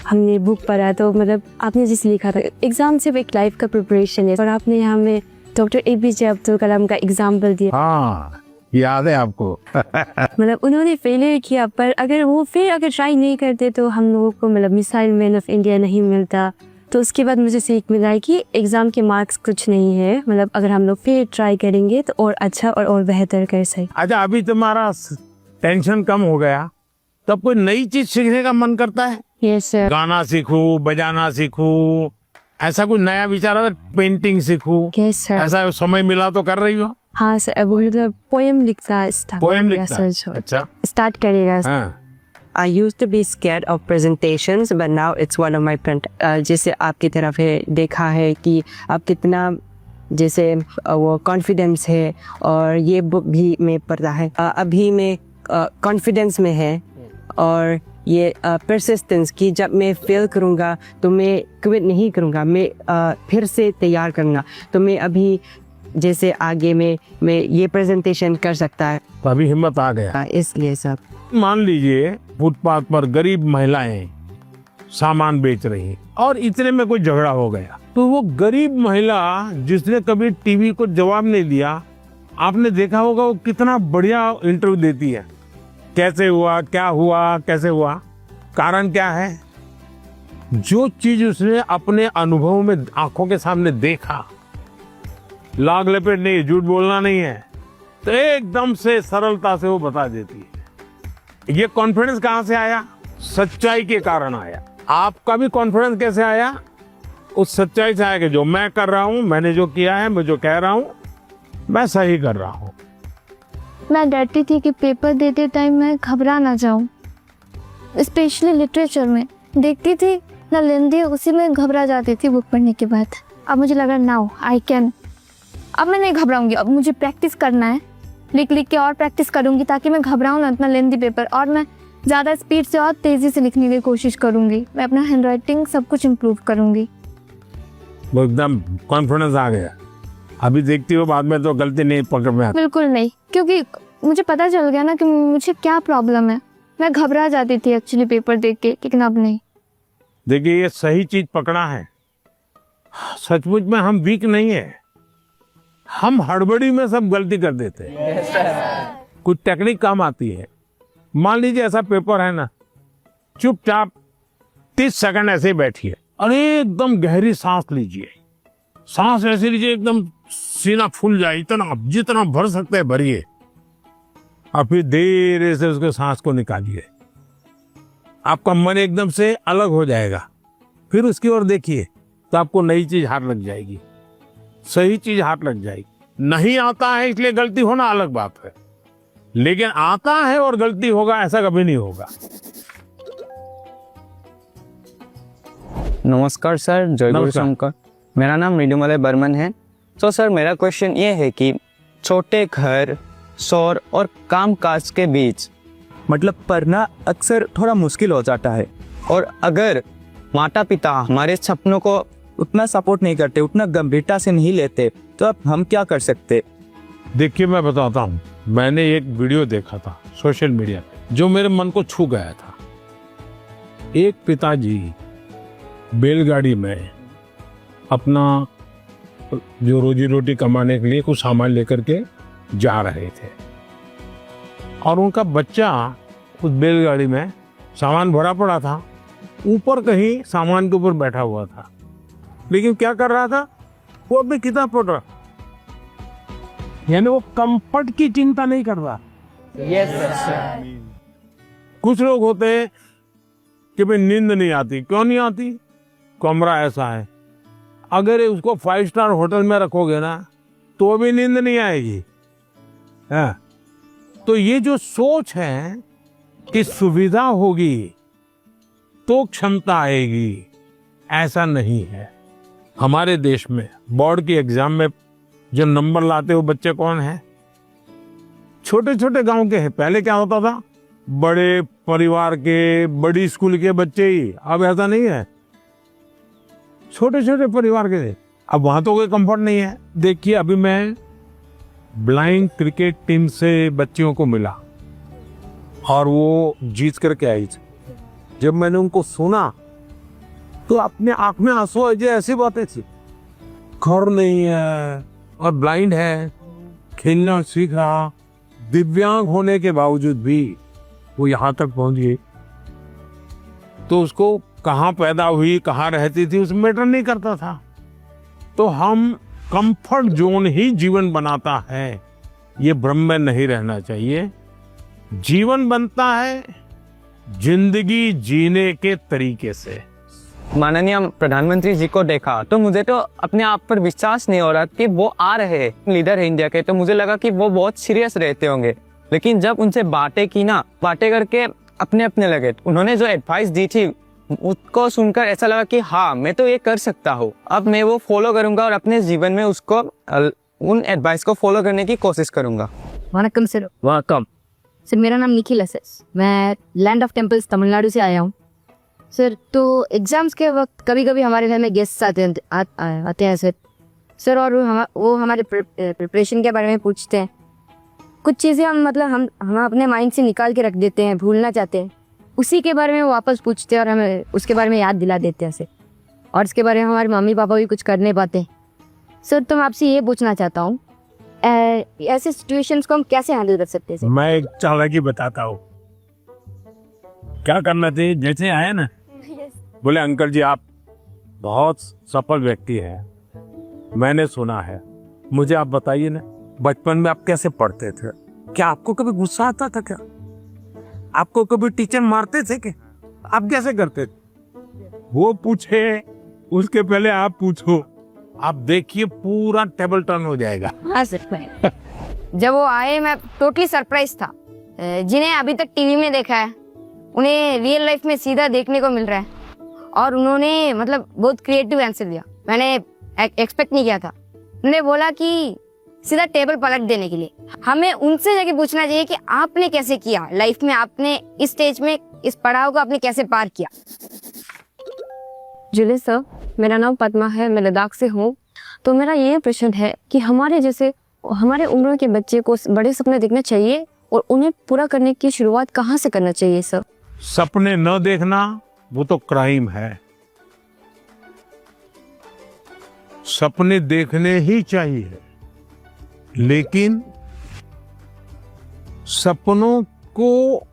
हमने बुक पढ़ा तो मतलब आपने जिसे लिखा था, एग्ज़ाम सिर्फ एक लाइफ का प्रिपरेशन है, और आपने हमें डॉक्टर APJ अब्दुल कलाम का एग्जाम्पल दिया। हाँ, याद है आपको। मतलब उन्होंने फेलियर किया, पर अगर वो फिर अगर ट्राई नहीं करते तो हम लोगों को मतलब मिसाइल मैन ऑफ इंडिया नहीं मिलता। तो उसके बाद मुझे सीख मिला है कि एग्ज़ाम के मार्क्स कुछ नहीं है, मतलब अगर हम लोग फिर ट्राई करेंगे तो और अच्छा और बेहतर कर सकें। अच्छा, अभी तुम्हारा टेंशन कम हो गया, तब कोई नई चीज सीखने का मन करता है? Yes sir. गाना सीखूं, बजाना सीखूं, ऐसा कुछ नया विचार है? पेंटिंग सीखूं? Yes sir. ऐसा समय मिला तो कर रही हो? हाँ सर, अब मतलब पोएम लिखता है। पोएम लिखता है? अच्छा, स्टार्ट करेगा। हाँ। I used to be scared of presentations, but now it's one of my friend। जैसे आपकी तरफ है देखा है कि आप कितना जैसे वो कॉन्फिडेंस है, और ये बुक भी मैं पढ़ता है। अभी मैं कॉन्फिडेंस में है, और ये परसिस्टेंस की जब मैं फेल करूँगा तो मैं क्विट नहीं करूँगा, मैं फिर से तैयार करूँगा। तो मैं अभी जैसे आगे में मैं ये प्रेजेंटेशन कर सकता है। तो अभी हिम्मत आ गया। इसलिए सब मान लीजिए फुटपाथ पर गरीब महिलाएं सामान बेच रही हैं और इतने में कोई झगड़ा हो गया, तो वो गरीब महिला जिसने कभी टीवी को जवाब नहीं दिया, आपने देखा होगा वो कितना बढ़िया इंटरव्यू देती है। कैसे हुआ, क्या हुआ, कैसे हुआ, कारण क्या है? जो चीज उसने अपने अनुभव में आंखों के सामने देखा, लाग लपेट नहीं, झूठ बोलना नहीं है, तो एकदम से सरलता से वो बता देती है। ये कॉन्फिडेंस कहां से आया? सच्चाई के कारण आया। आपका भी कॉन्फिडेंस कैसे आया? उस सच्चाई से आया कि जो मैं कर रहा हूं, मैंने जो किया है, मैं जो कह रहा हूं, मैं सही कर रहा हूं। मैं डरती थी कि पेपर देते टाइम मैं घबरा ना जाऊं, स्पेशली लिटरेचर में देखती थी ना लेंदी, उसी में घबरा जाती थी बुक पढ़ने के बाद। अब मुझे लगा नाउ आई कैन, अब मैं नहीं घबराऊंगी, अब मुझे प्रैक्टिस करना है, लिख लिख के और प्रैक्टिस करूंगी ताकि मैं घबराऊं ना इतना लेंदी पेपर, और मैं ज़्यादा स्पीड से और तेज़ी से लिखने की कोशिश करूंगी। मैं अपना हैंड राइटिंग सब कुछ इम्प्रूव करूंगी। वो एकदम कॉन्फिडेंस आ गया। अभी देखती हो बाद में तो गलती नहीं पकड़ में आती। बिल्कुल नहीं, क्योंकि मुझे पता चल गया ना कि मुझे क्या प्रॉब्लम है। मैं घबरा जाती थी एक्चुअली पेपर देख के, लेकिन अब नहीं। देखिए ये सही चीज पकड़ा है। सचमुच में हम वीक नहीं है, हम हड़बड़ी में सब गलती कर देते हैं। कुछ टेक्निक काम आती है। मान लीजिए ऐसा पेपर है ना, चुपचाप 30 सेकंड ऐसे ही बैठिए और एकदम गहरी सांस लीजिए। सांस ऐसे लीजिए एकदम सीना फूल जाए, इतना जितना भर सकते हैं भरिए, और फिर धीरे से उसके सांस को निकालिए। आपका मन एकदम से अलग हो जाएगा। फिर उसकी ओर देखिए तो आपको नई चीज हाथ लग जाएगी, सही चीज हाथ लग जाएगी। नहीं आता है इसलिए गलती होना अलग बात है, लेकिन आता है और गलती होगा ऐसा कभी नहीं होगा। नमस्कार सर, जय गुरु शंकर। मेरा नाम मृदुमलय बर्मन है। तो सर मेरा क्वेश्चन ये है कि छोटे घर, शोर और काम काज के बीच मतलब पढ़ना अक्सर थोड़ा मुश्किल हो जाता है, और अगर माता पिता हमारे सपनों को उतना सपोर्ट नहीं करते, उतना गंभीरता से नहीं लेते, तो अब हम क्या कर सकते? देखिए मैं बताता हूँ, मैंने एक वीडियो देखा था सोशल मीडिया पे जो मेरे मन को छू गया था। एक पिताजी बैलगाड़ी में अपना जो रोजी रोटी कमाने के लिए कुछ सामान लेकर के जा रहे थे, और उनका बच्चा उस बैलगाड़ी में सामान भरा पड़ा था, ऊपर कहीं सामान के ऊपर बैठा हुआ था, लेकिन क्या कर रहा था? वो अपनी किताब पढ़ रहा, यानी वो कंफर्ट की चिंता नहीं कर रहा। कुछ लोग होते हैं कि भाई नींद नहीं आती। क्यों नहीं आती? कमरा ऐसा है, अगर उसको 5 स्टार होटल में रखोगे ना तो भी नींद नहीं आएगी। हाँ, तो ये जो सोच है कि सुविधा होगी तो क्षमता आएगी, ऐसा नहीं है। हमारे देश में बोर्ड की एग्जाम में जो नंबर लाते हो बच्चे कौन है? छोटे छोटे गांव के हैं। पहले क्या होता था? बड़े परिवार के, बड़ी स्कूल के बच्चे ही। अब ऐसा नहीं है, छोटे छोटे परिवार के थे। अब वहां तो कोई कंफर्ट नहीं है। देखिए अभी मैं ब्लाइंड क्रिकेट टीम से बच्चियों को मिला और वो जीत करके आई थी। जब मैंने उनको सुना तो अपने आंख में आंसू आ जाए, ऐसी बातें थी। घर नहीं है और ब्लाइंड है, खेलना सीखा, दिव्यांग होने के बावजूद भी वो यहाँ तक पहुंच गई। तो उसको कहाँ पैदा हुई, कहाँ रहती थी, उसमें मैटर नहीं करता था। तो हम कंफर्ट जोन ही जीवन बनाता है, ये भ्रम में नहीं रहना चाहिए। जीवन बनता है जिंदगी जीने के तरीके से। माननीय प्रधानमंत्री जी को देखा तो मुझे तो अपने आप पर विश्वास नहीं हो रहा कि वो आ रहे हैं, लीडर है इंडिया के। तो मुझे लगा कि वो बहुत सीरियस रहते होंगे, लेकिन जब उनसे बातें की ना, बातें करके अपने अपने लगे। उन्होंने जो एडवाइस दी थी उसको सुनकर ऐसा लगा कि हाँ मैं तो ये कर सकता हूँ। अब मैं वो फॉलो करूंगा और अपने जीवन में उसको उन एडवाइस को फॉलो करने की कोशिश करूंगा। वनकम सर। वेलकम सर, मेरा नाम निखिल है सर। मैं लैंड ऑफ टेम्पल्स तमिलनाडु से आया हूँ सर। तो एग्जाम्स के वक्त कभी कभी हमारे घर में गेस्ट आते हैं सर। सर और वो हमारे प्रिपरेशन के बारे में पूछते हैं। कुछ चीज़ें हम अपने माइंड से निकाल के रख देते हैं, भूलना चाहते हैं, उसी के बारे में वो वापस पूछते हैं और हमें उसके बारे में याद दिला देते हैं ऐसे। और इसके बारे में हमारे मम्मी पापा भी कुछ कर नहीं पाते। सर तो मैं आपसे ये पूछना चाहता हूँ, ऐसे सिचुएशंस को हम कैसे हैंडल कर सकते हैं? मैं एक चालाकी बताता हूँ क्या करना चाहिए। जैसे आए ना, बोले अंकल जी आप बहुत सफल व्यक्ति हैं, मैंने सुना है, मुझे आप बताइए ना बचपन में आप कैसे पढ़ते थे? क्या आपको कभी गुस्सा आता था? क्या आपको कभी टीचर मारते थे? क्या आप कैसे करते थे? वो पूछे उसके पहले आप पूछो, आप देखिए पूरा टेबल टर्न हो जाएगा। हाँ सर, जब वो आए मैं टोटली सरप्राइज था। जिन्हें अभी तक टीवी में देखा है उन्हें रियल लाइफ में सीधा देखने को मिल रहा है। और उन्होंने बहुत क्रिएटिव आंसर दिया, मैंने एक्सपेक्ट नहीं किया था। उन्होंने बोला कि सीधा टेबल पलट देने के लिए। हमें उनसे जाके पूछना चाहिए कि आपने कैसे किया लाइफ में, आपने इस स्टेज में इस पड़ाव को आपने कैसे पार किया। जुले सर, मेरा नाम पद्मा है, मैं लद्दाख से हूँ। तो मेरा ये प्रश्न है कि हमारे उम्र के बच्चे को बड़े सपने देखने चाहिए और उन्हें पूरा करने की शुरुआत कहाँ से करना चाहिए सर? सपने न देखना वो तो क्राइम है। सपने देखने ही चाहिए, लेकिन सपनों को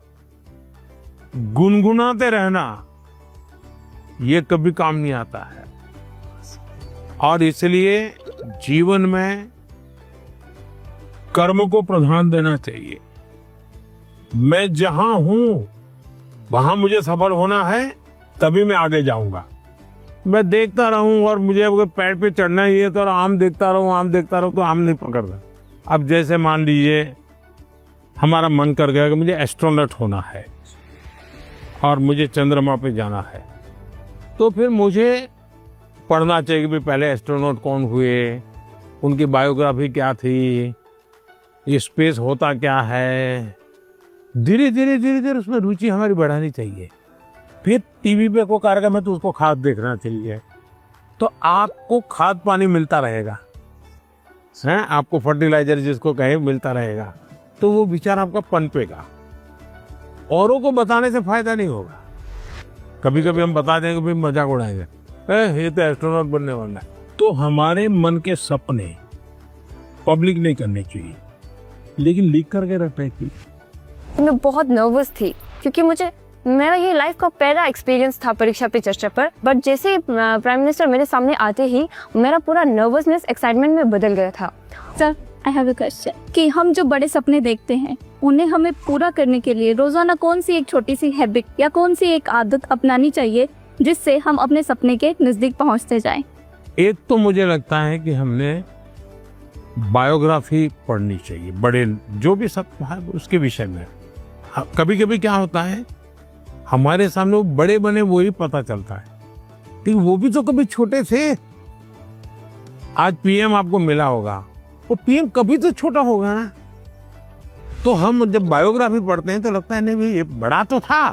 गुनगुनाते रहना ये कभी काम नहीं आता है। और इसलिए जीवन में कर्म को प्रधान देना चाहिए। मैं जहां हूं वहां मुझे सफल होना है, तभी मैं आगे जाऊंगा। मैं देखता रहूं और मुझे अगर पेड़ पे चढ़ना ही है तो आम देखता रहूं तो आम नहीं पकड़ता। अब जैसे मान लीजिए हमारा मन कर गया कि मुझे एस्ट्रोनॉट होना है और मुझे चंद्रमा पे जाना है, तो फिर मुझे पढ़ना चाहिए कि पहले एस्ट्रोनॉट कौन हुए, उनकी बायोग्राफी क्या थी, ये स्पेस होता क्या है। धीरे धीरे उसमें रुचि हमारी बढ़ानी चाहिए। फिर टीवी पे कोई कार्यक्रम है तो उसको खाद देखना चाहिए, तो आपको खाद पानी मिलता रहेगा, हैं, आपको फर्टिलाइजर जिसको कहे मिलता रहेगा, तो वो विचार आपका पनपेगा। औरों को बताने से फायदा नहीं होगा। कभी कभी हम बता देंगे भाई मजाक उड़ाएंगे, ये तो एस्ट्रोनॉट बनने वाला है। तो हमारे मन के सपने पब्लिक नहीं करने चाहिए, लेकिन लीक करके रखने चाहिए। मैं बहुत नर्वस थी क्योंकि मेरा ये लाइफ का पहला एक्सपीरियंस था परीक्षा पे चर्चा पर। बट जैसे प्राइम मिनिस्टर मेरे सामने आते ही मेरा पूरा नर्वसनेस एक्साइटमेंट में बदल गया था। Sir, I have a question कि हम जो बड़े सपने देखते हैं उन्हें हमें पूरा करने के लिए रोजाना कौन सी एक छोटी सी हैबिट या कौन सी एक आदत अपनानी चाहिए जिससे हम अपने सपने के नजदीक पहुंचते जाएं? एक तो मुझे लगता है कि हमने बायोग्राफी पढ़नी चाहिए, बड़े जो भी सब है उसके विषय में। कभी कभी क्या होता है हमारे सामने वो बड़े बने वो ही पता चलता है, लेकिन वो भी तो कभी छोटे थे। आज पीएम आपको मिला होगा, वो पीएम कभी तो छोटा होगा ना। तो हम जब बायोग्राफी पढ़ते हैं तो लगता है नहीं भाई ये बड़ा तो था,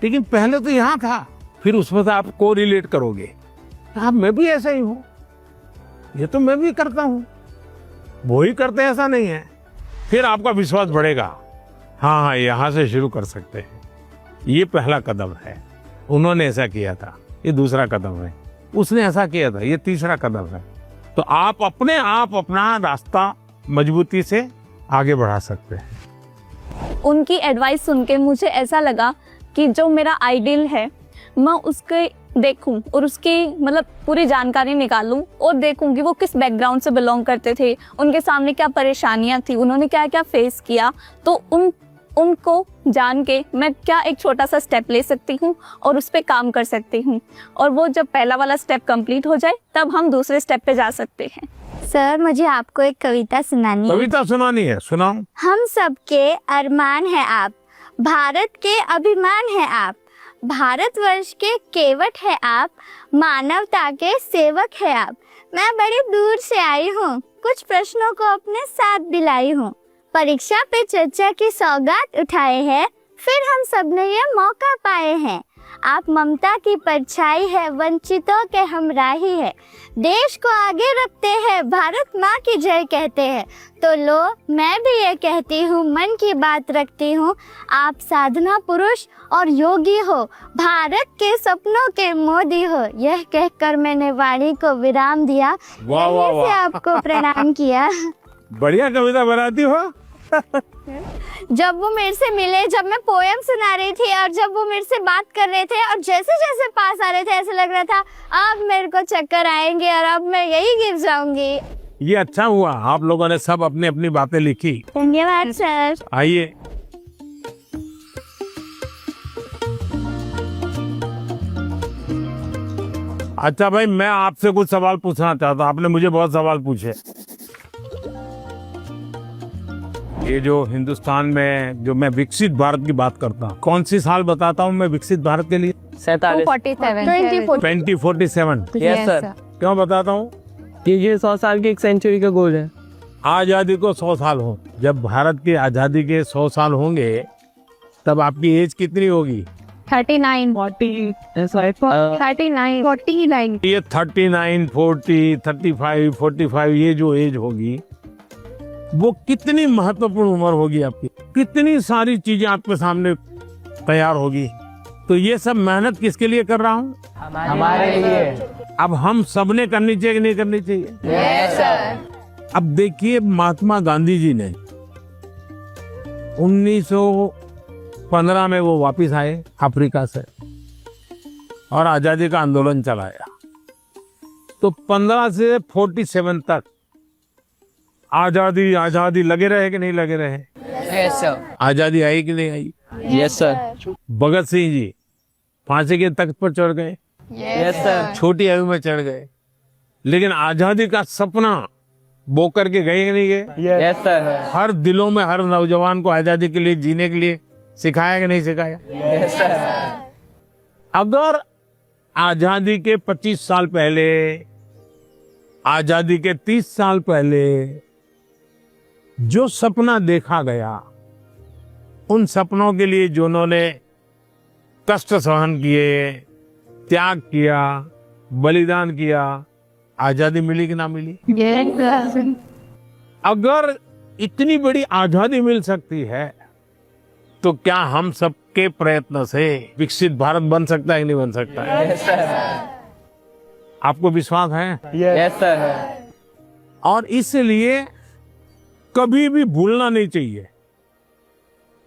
लेकिन पहले तो यहाँ था। फिर उसमें से आप को रिलेट करोगे, हाँ मैं भी ऐसा ही हूँ, ये तो मैं भी करता हूँ, वो ही करते हैं ऐसा नहीं है। फिर आपका विश्वास बढ़ेगा, हाँ यहाँ से शुरू कर सकते हैं। ये पहला कदम है, उन्होंने ऐसा किया था, ये दूसरा कदम है, उसने ऐसा किया था, ये तीसरा कदम है। तो आप अपने आप अपना रास्ता मजबूती से आगे बढ़ा सकते हैं। उनकी एडवाइस सुन के मुझे ऐसा लगा कि जो मेरा आइडियल है मैं उसके देखूं और उसकी पूरी जानकारी निकालूं और देखूं कि वो किस बैकग्राउंड से बिलोंग करते थे, उनके सामने क्या परेशानियां थी, उन्होंने क्या क्या फेस किया। तो उनको जान के मैं क्या एक छोटा सा स्टेप ले सकती हूँ और उस पर काम कर सकती हूँ, और वो जब पहला वाला स्टेप कंप्लीट हो जाए तब हम दूसरे स्टेप पे जा सकते हैं। सर, मुझे आपको एक कविता सुनानी है। कविता सुनानी है? सुनाओ। हम सबके अरमान है आप, भारत के अभिमान है आप, भारतवर्ष के केवट है आप, मानवता के सेवक है आप। मैं बड़ी दूर से आई हूँ, कुछ प्रश्नों को अपने साथ दिलाई हूँ, परीक्षा पे चर्चा की सौगात उठाए हैं, फिर हम सब ने ये मौका पाए हैं। आप ममता की परछाई है, वंचितों के हमराही है। देश को आगे रखते हैं, भारत माँ की जय कहते हैं। तो लो मैं भी ये कहती हूँ, मन की बात रखती हूँ, आप साधना पुरुष और योगी हो, भारत के सपनों के मोदी हो। यह कहकर मैंने वाणी को विराम दिया। वाह, वाह, यहीं से वाह। आपको प्रणाम किया। बढ़िया कविता बनाती हो। जब वो मेरे से मिले, जब मैं पोयम सुना रही थी और जब वो मेरे से बात कर रहे थे और जैसे जैसे पास आ रहे थे ऐसे लग रहा था अब मेरे को चक्कर आएंगे और अब मैं यही गिर जाऊंगी। ये अच्छा हुआ, आप लोगों ने सब अपनी अपनी बातें लिखी। धन्यवाद सर। आइए, अच्छा भाई, मैं आपसे कुछ सवाल पूछना चाहता हूँ। आपने मुझे बहुत सवाल पूछे। ये जो हिंदुस्तान में जो मैं विकसित भारत की बात करता हूँ, कौन सी साल बताता हूँ मैं विकसित भारत के लिए? 2047। Yes sir. क्यों बताता हूँ? ये 100 साल की एक सेंचुरी का गोल है। आजादी को 100 साल हो, जब भारत की आजादी के 100 साल होंगे तब आपकी एज कितनी होगी? 39 49 ये 39, 40, 35, 45 ये जो एज होगी वो कितनी महत्वपूर्ण उम्र होगी आपकी, कितनी सारी चीजें आपके सामने तैयार होगी। तो ये सब मेहनत किसके लिए कर रहा हूँ? हमारे लिए। अब हम सबने करनी चाहिए कि नहीं करनी चाहिए? Yes sir. अब देखिए, महात्मा गांधी जी ने 1915 में वो वापस आए अफ्रीका से और आजादी का आंदोलन चलाया। तो 15 से 47 तक आजादी आजादी लगे रहे कि नहीं लगे रहे? Yes sir. आजादी आई कि नहीं आई? Yes sir. भगत सिंह जी फांसी के तख्त पर चढ़ गए, यस सर। छोटी आयु में चढ़ गए, लेकिन आजादी का सपना बो करके गए कि नहीं गए? Yes sir. हर दिलों में हर नौजवान को आजादी के लिए जीने के लिए सिखाया कि नहीं सिखाया? Yes sir. अगर आजादी के 25 साल पहले, आजादी के 30 साल पहले जो सपना देखा गया, उन सपनों के लिए जो उन्होंने कष्ट सहन किए, त्याग किया, बलिदान किया, आजादी मिली कि ना मिली? अगर इतनी बड़ी आजादी मिल सकती है तो क्या हम सबके प्रयत्न से विकसित भारत बन सकता है कि नहीं बन सकता है? Yes sir. आपको विश्वास है? Yes sir. और इसलिए कभी भी भूलना नहीं चाहिए।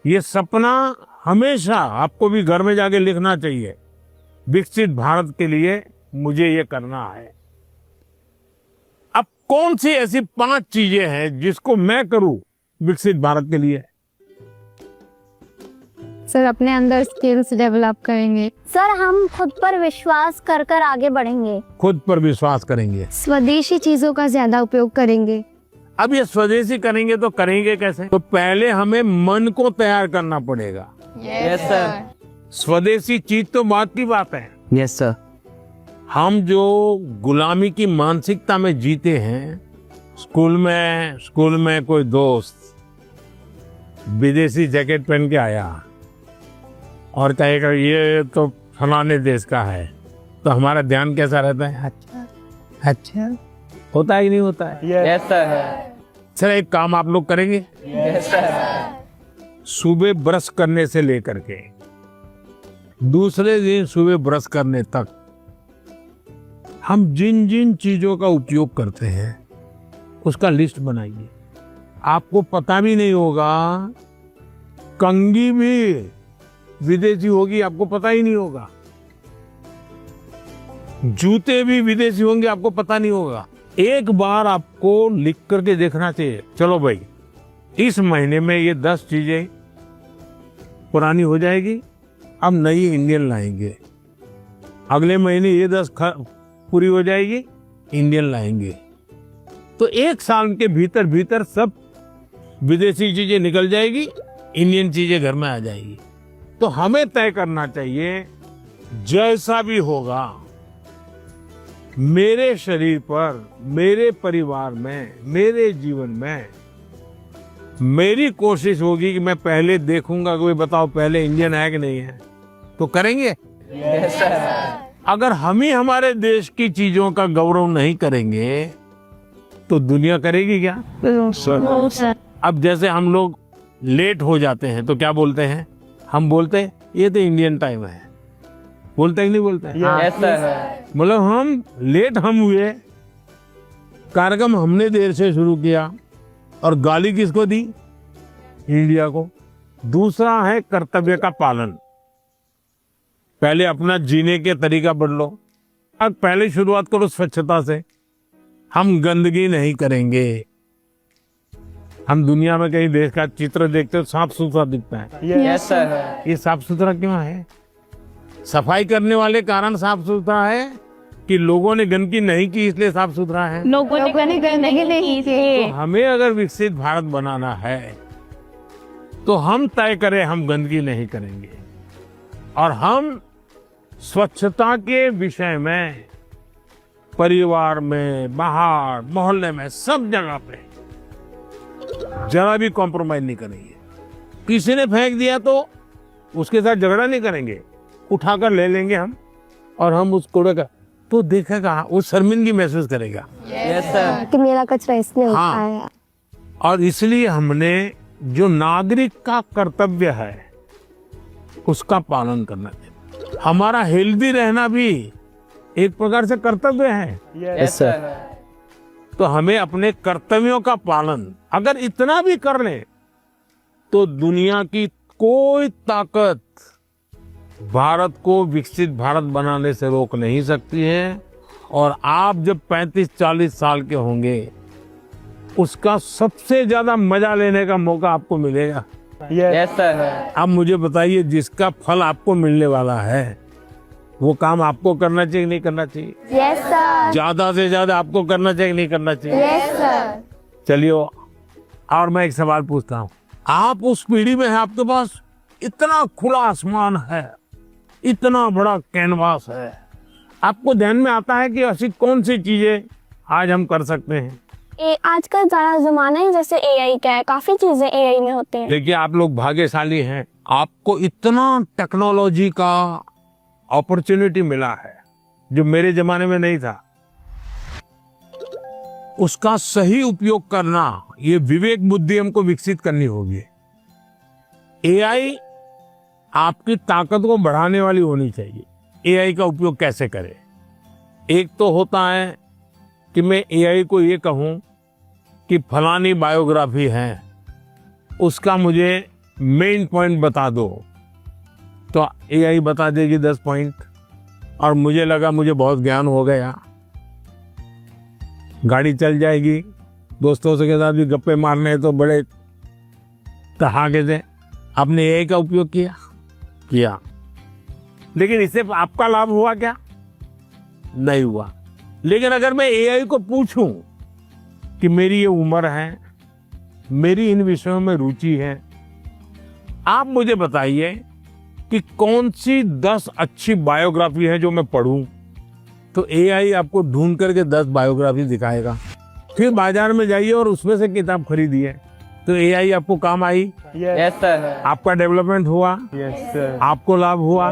ये सपना हमेशा आपको भी घर में जाके लिखना चाहिए। विकसित भारत के लिए मुझे ये करना है। अब कौन सी ऐसी 5 चीजें हैं जिसको मैं करूं विकसित भारत के लिए? सर, अपने अंदर स्किल्स डेवलप करेंगे। सर हम खुद पर विश्वास कर कर आगे बढ़ेंगे। खुद पर विश्वास करेंगे। स्वदेशी चीजों का ज्यादा उपयोग करेंगे। अब ये स्वदेशी करेंगे तो करेंगे कैसे? तो पहले हमें मन को तैयार करना पड़ेगा। Yes sir. स्वदेशी चीज तो बात की बात है। Yes sir. हम जो गुलामी की मानसिकता में जीते हैं, स्कूल में कोई दोस्त विदेशी जैकेट पहन के आया और कहेगा ये तो फलाने देश का है, तो हमारा ध्यान कैसा रहता है? अच्छा होता है कि नहीं होता है? Yes sir. सर, एक काम आप लोग करेंगे? Yes sir. सुबह ब्रश करने से लेकर के दूसरे दिन सुबह ब्रश करने तक हम जिन जिन चीजों का उपयोग करते हैं उसका लिस्ट बनाइए। आपको पता भी नहीं होगा, कंघी भी विदेशी होगी, आपको पता ही नहीं होगा। जूते भी विदेशी होंगे, आपको पता नहीं होगा। एक बार आपको लिख करके देखना चाहिए, चलो भाई इस महीने में ये 10 चीजें पुरानी हो जाएगी, अब नई इंडियन लाएंगे। अगले महीने ये 10 पूरी हो जाएगी, इंडियन लाएंगे। तो 1 साल के भीतर भीतर सब विदेशी चीजें निकल जाएगी, इंडियन चीजें घर में आ जाएगी। तो हमें तय करना चाहिए, जैसा भी होगा मेरे शरीर पर, मेरे परिवार में, मेरे जीवन में, मेरी कोशिश होगी कि मैं पहले देखूंगा कि बताओ पहले इंडियन है कि नहीं है। तो करेंगे? अगर हम ही हमारे देश की चीजों का गौरव नहीं करेंगे तो दुनिया करेगी क्या? अब जैसे हम लोग लेट हो जाते हैं तो क्या बोलते हैं? हम बोलते हैं ये तो इंडियन टाइम है, बोलते हैं कि नहीं बोलते? मतलब हम लेट हम हुए, कार्यक्रम हमने देर से शुरू किया और गाली किसको दी? इंडिया को। दूसरा है कर्तव्य का पालन। पहले अपना जीने के तरीका बदलो। अब पहले शुरुआत करो स्वच्छता से। हम गंदगी नहीं करेंगे। हम दुनिया में कहीं देश का चित्र देखते हो साफ सुथरा दिखता है। ये साफ सुथरा क्यों है? सफाई करने वाले कारण साफ सुथरा है कि लोगों ने गंदगी नहीं की इसलिए साफ सुथरा है? लोगों ने गंदगी नहीं की। तो हमें अगर विकसित भारत बनाना है तो हम तय करें हम गंदगी नहीं करेंगे और हम स्वच्छता के विषय में परिवार में, बाहर, मोहल्ले में, सब जगह पे जरा भी कॉम्प्रोमाइज नहीं करेंगे। किसी ने फेंक दिया तो उसके साथ झगड़ा नहीं करेंगे, उठाकर ले लेंगे हम और हम उस कूड़े का तो देखेगा, वो शर्मिंदगी महसूस करेगा कि मेरा कचरा इसने हाँ। उठाया। और इसलिए हमने जो नागरिक का कर्तव्य है उसका पालन करना चाहिए। हमारा हेल्दी रहना भी एक प्रकार से कर्तव्य है। तो हमें अपने कर्तव्यों का पालन अगर इतना भी कर ले तो दुनिया की कोई ताकत भारत को विकसित भारत बनाने से रोक नहीं सकती है। और आप जब 35-40 साल के होंगे उसका सबसे ज्यादा मजा लेने का मौका आपको मिलेगा। अब मुझे बताइए, जिसका फल आपको मिलने वाला है वो काम आपको करना चाहिए नहीं करना चाहिए? Yes sir. ज्यादा से ज्यादा आपको करना चाहिए नहीं करना चाहिए? Yes sir. चलिए, और मैं एक सवाल पूछता हूँ। आप उस पीढ़ी में हैं, आपके पास इतना खुला आसमान है, इतना बड़ा कैनवास है, आपको ध्यान में आता है कि ऐसी कौन सी चीजें आज हम कर सकते हैं? आजकल ज़्यादा ज़माना है जैसे एआई का है, काफ़ी चीज़ें एआई में होते हैं। देखिए, आप लोग भाग्यशाली हैं, आपको इतना टेक्नोलॉजी का अपॉर्चुनिटी मिला है जो मेरे जमाने में नहीं था। उसका सही उपयोग करना, ये विवेक बुद्धि हमको विकसित करनी होगी। एआई आपकी ताकत को बढ़ाने वाली होनी चाहिए। एआई का उपयोग कैसे करें? एक तो होता है कि मैं एआई को ये कहूं कि फलानी बायोग्राफी है, उसका मुझे मेन पॉइंट बता दो, तो एआई बता देगी 10 पॉइंट और मुझे लगा मुझे बहुत ज्ञान हो गया, गाड़ी चल जाएगी, दोस्तों के साथ भी गप्पे मारने तो बड़े तहाके से। आपने एआई का उपयोग किया, लेकिन इससे आपका लाभ हुआ क्या? नहीं हुआ। लेकिन अगर मैं एआई को पूछूं कि मेरी ये उम्र है, मेरी इन विषयों में रुचि है, आप मुझे बताइए कि कौन सी 10 अच्छी बायोग्राफी है जो मैं पढूं, तो एआई आपको ढूंढ करके 10 बायोग्राफी दिखाएगा। फिर बाजार में जाइए और उसमें से किताब खरीदिए, तो एआई आपको काम आई। Yes sir. आपका डेवलपमेंट हुआ। Yes sir. आपको लाभ हुआ।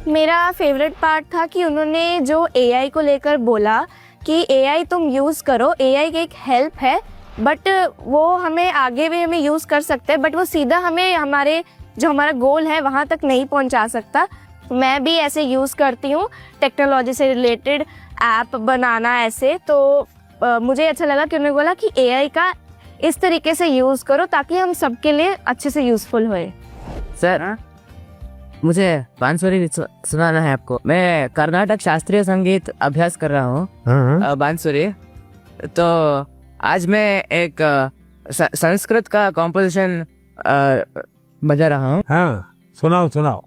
मेरा फेवरेट पार्ट था कि उन्होंने जो एआई को लेकर बोला कि एआई तुम यूज़ करो, एआई की एक हेल्प है, बट वो हमें आगे भी हमें यूज़ कर सकते हैं, बट वो सीधा हमें हमारे जो हमारा गोल है वहाँ तक नहीं पहुँचा सकता। मैं भी ऐसे यूज़ करती हूँ टेक्नोलॉजी से रिलेटेड ऐप बनाना ऐसे, तो मुझे अच्छा लगा कि उन्होंने बोला कि एआई का इस तरीके से यूज़ करो ताकि हम सबके लिए अच्छे से यूज़फुल होए। सर, मुझे बांसुरी सुनाना है आपको। मैं कर्नाटक शास्त्रीय संगीत अभ्यास कर रहा हूँ, बांसुरी। तो आज मैं एक संस्कृत का कॉम्पोजिशन बजा रहा हूँ। हाँ, सुनाओ।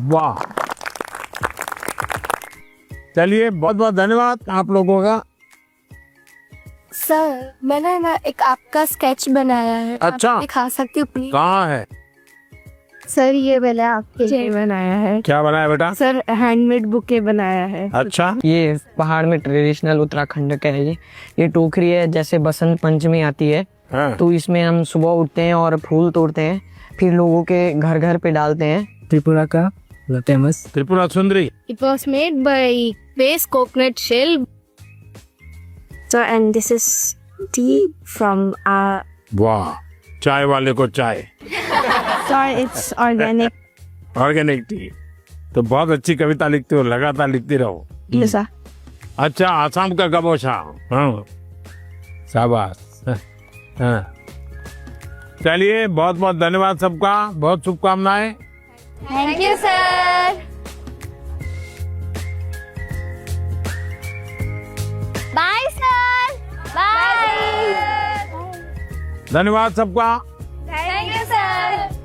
वाह, चलिए बहुत बहुत धन्यवाद आप लोगों का। सर मैंने ना एक आपका स्केच बनाया है, अच्छा। आप दिखा सकती हूँ प्लीज? कहाँ है? सर ये मैंने आपके लिए बनाया है। क्या बनाया बेटा? सर हैंडमेड बुके बनाया है। अच्छा, ये पहाड़ में ट्रेडिशनल उत्तराखंड का है ये टोकरी है। जैसे बसंत पंचमी आती है हाँ। तो इसमें हम सुबह उठते हैं और फूल तोड़ते हैं, फिर लोगों के घर घर पे डालते हैं। त्रिपुरा का famous Tripura Sundari. It was made by base coconut shell. So and this is tea from our वाह, चाय वाले को चाय, sorry it's organic. Organic T. तो बहुत अच्छी कविता लिखते हो, लगातार लिखती रहो। Yes sir. अच्छा, आसाम का गबोशा। हाँ, शाबाश। हाँ, चलिए बहुत बहुत धन्यवाद सबका, बहुत शुभकामनाएं। Thank you sir. Bye sir. Bye. धन्यवाद सबका। Thank you sir.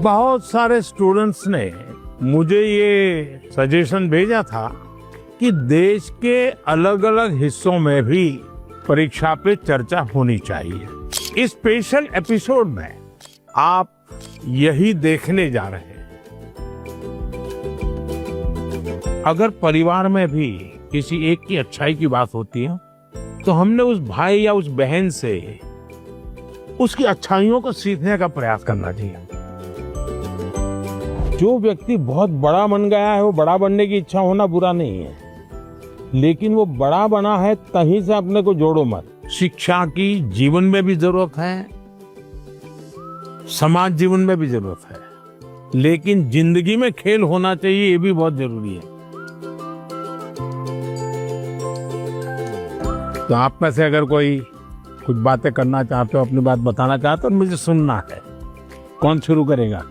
बहुत सारे स्टूडेंट्स ने मुझे ये सजेशन भेजा था कि देश के अलग अलग हिस्सों में भी परीक्षा पे चर्चा होनी चाहिए। इस स्पेशल एपिसोड में आप यही देखने जा रहे हैं। अगर परिवार में भी किसी एक की अच्छाई की बात होती है तो हमने उस भाई या उस बहन से उसकी अच्छाइयों को सीखने का प्रयास करना चाहिए। जो व्यक्ति बहुत बड़ा बन गया है, वो बड़ा बनने की इच्छा होना बुरा नहीं है, लेकिन वो बड़ा बना है कहीं से अपने को जोड़ो मत। शिक्षा की जीवन में भी जरूरत है, समाज जीवन में भी जरूरत है, लेकिन जिंदगी में खेल होना चाहिए, ये भी बहुत जरूरी है। तो आप में से अगर कोई कुछ बातें करना चाहते हो, अपनी बात बताना चाहते हो, मुझे सुनना है। कौन शुरू करेगा?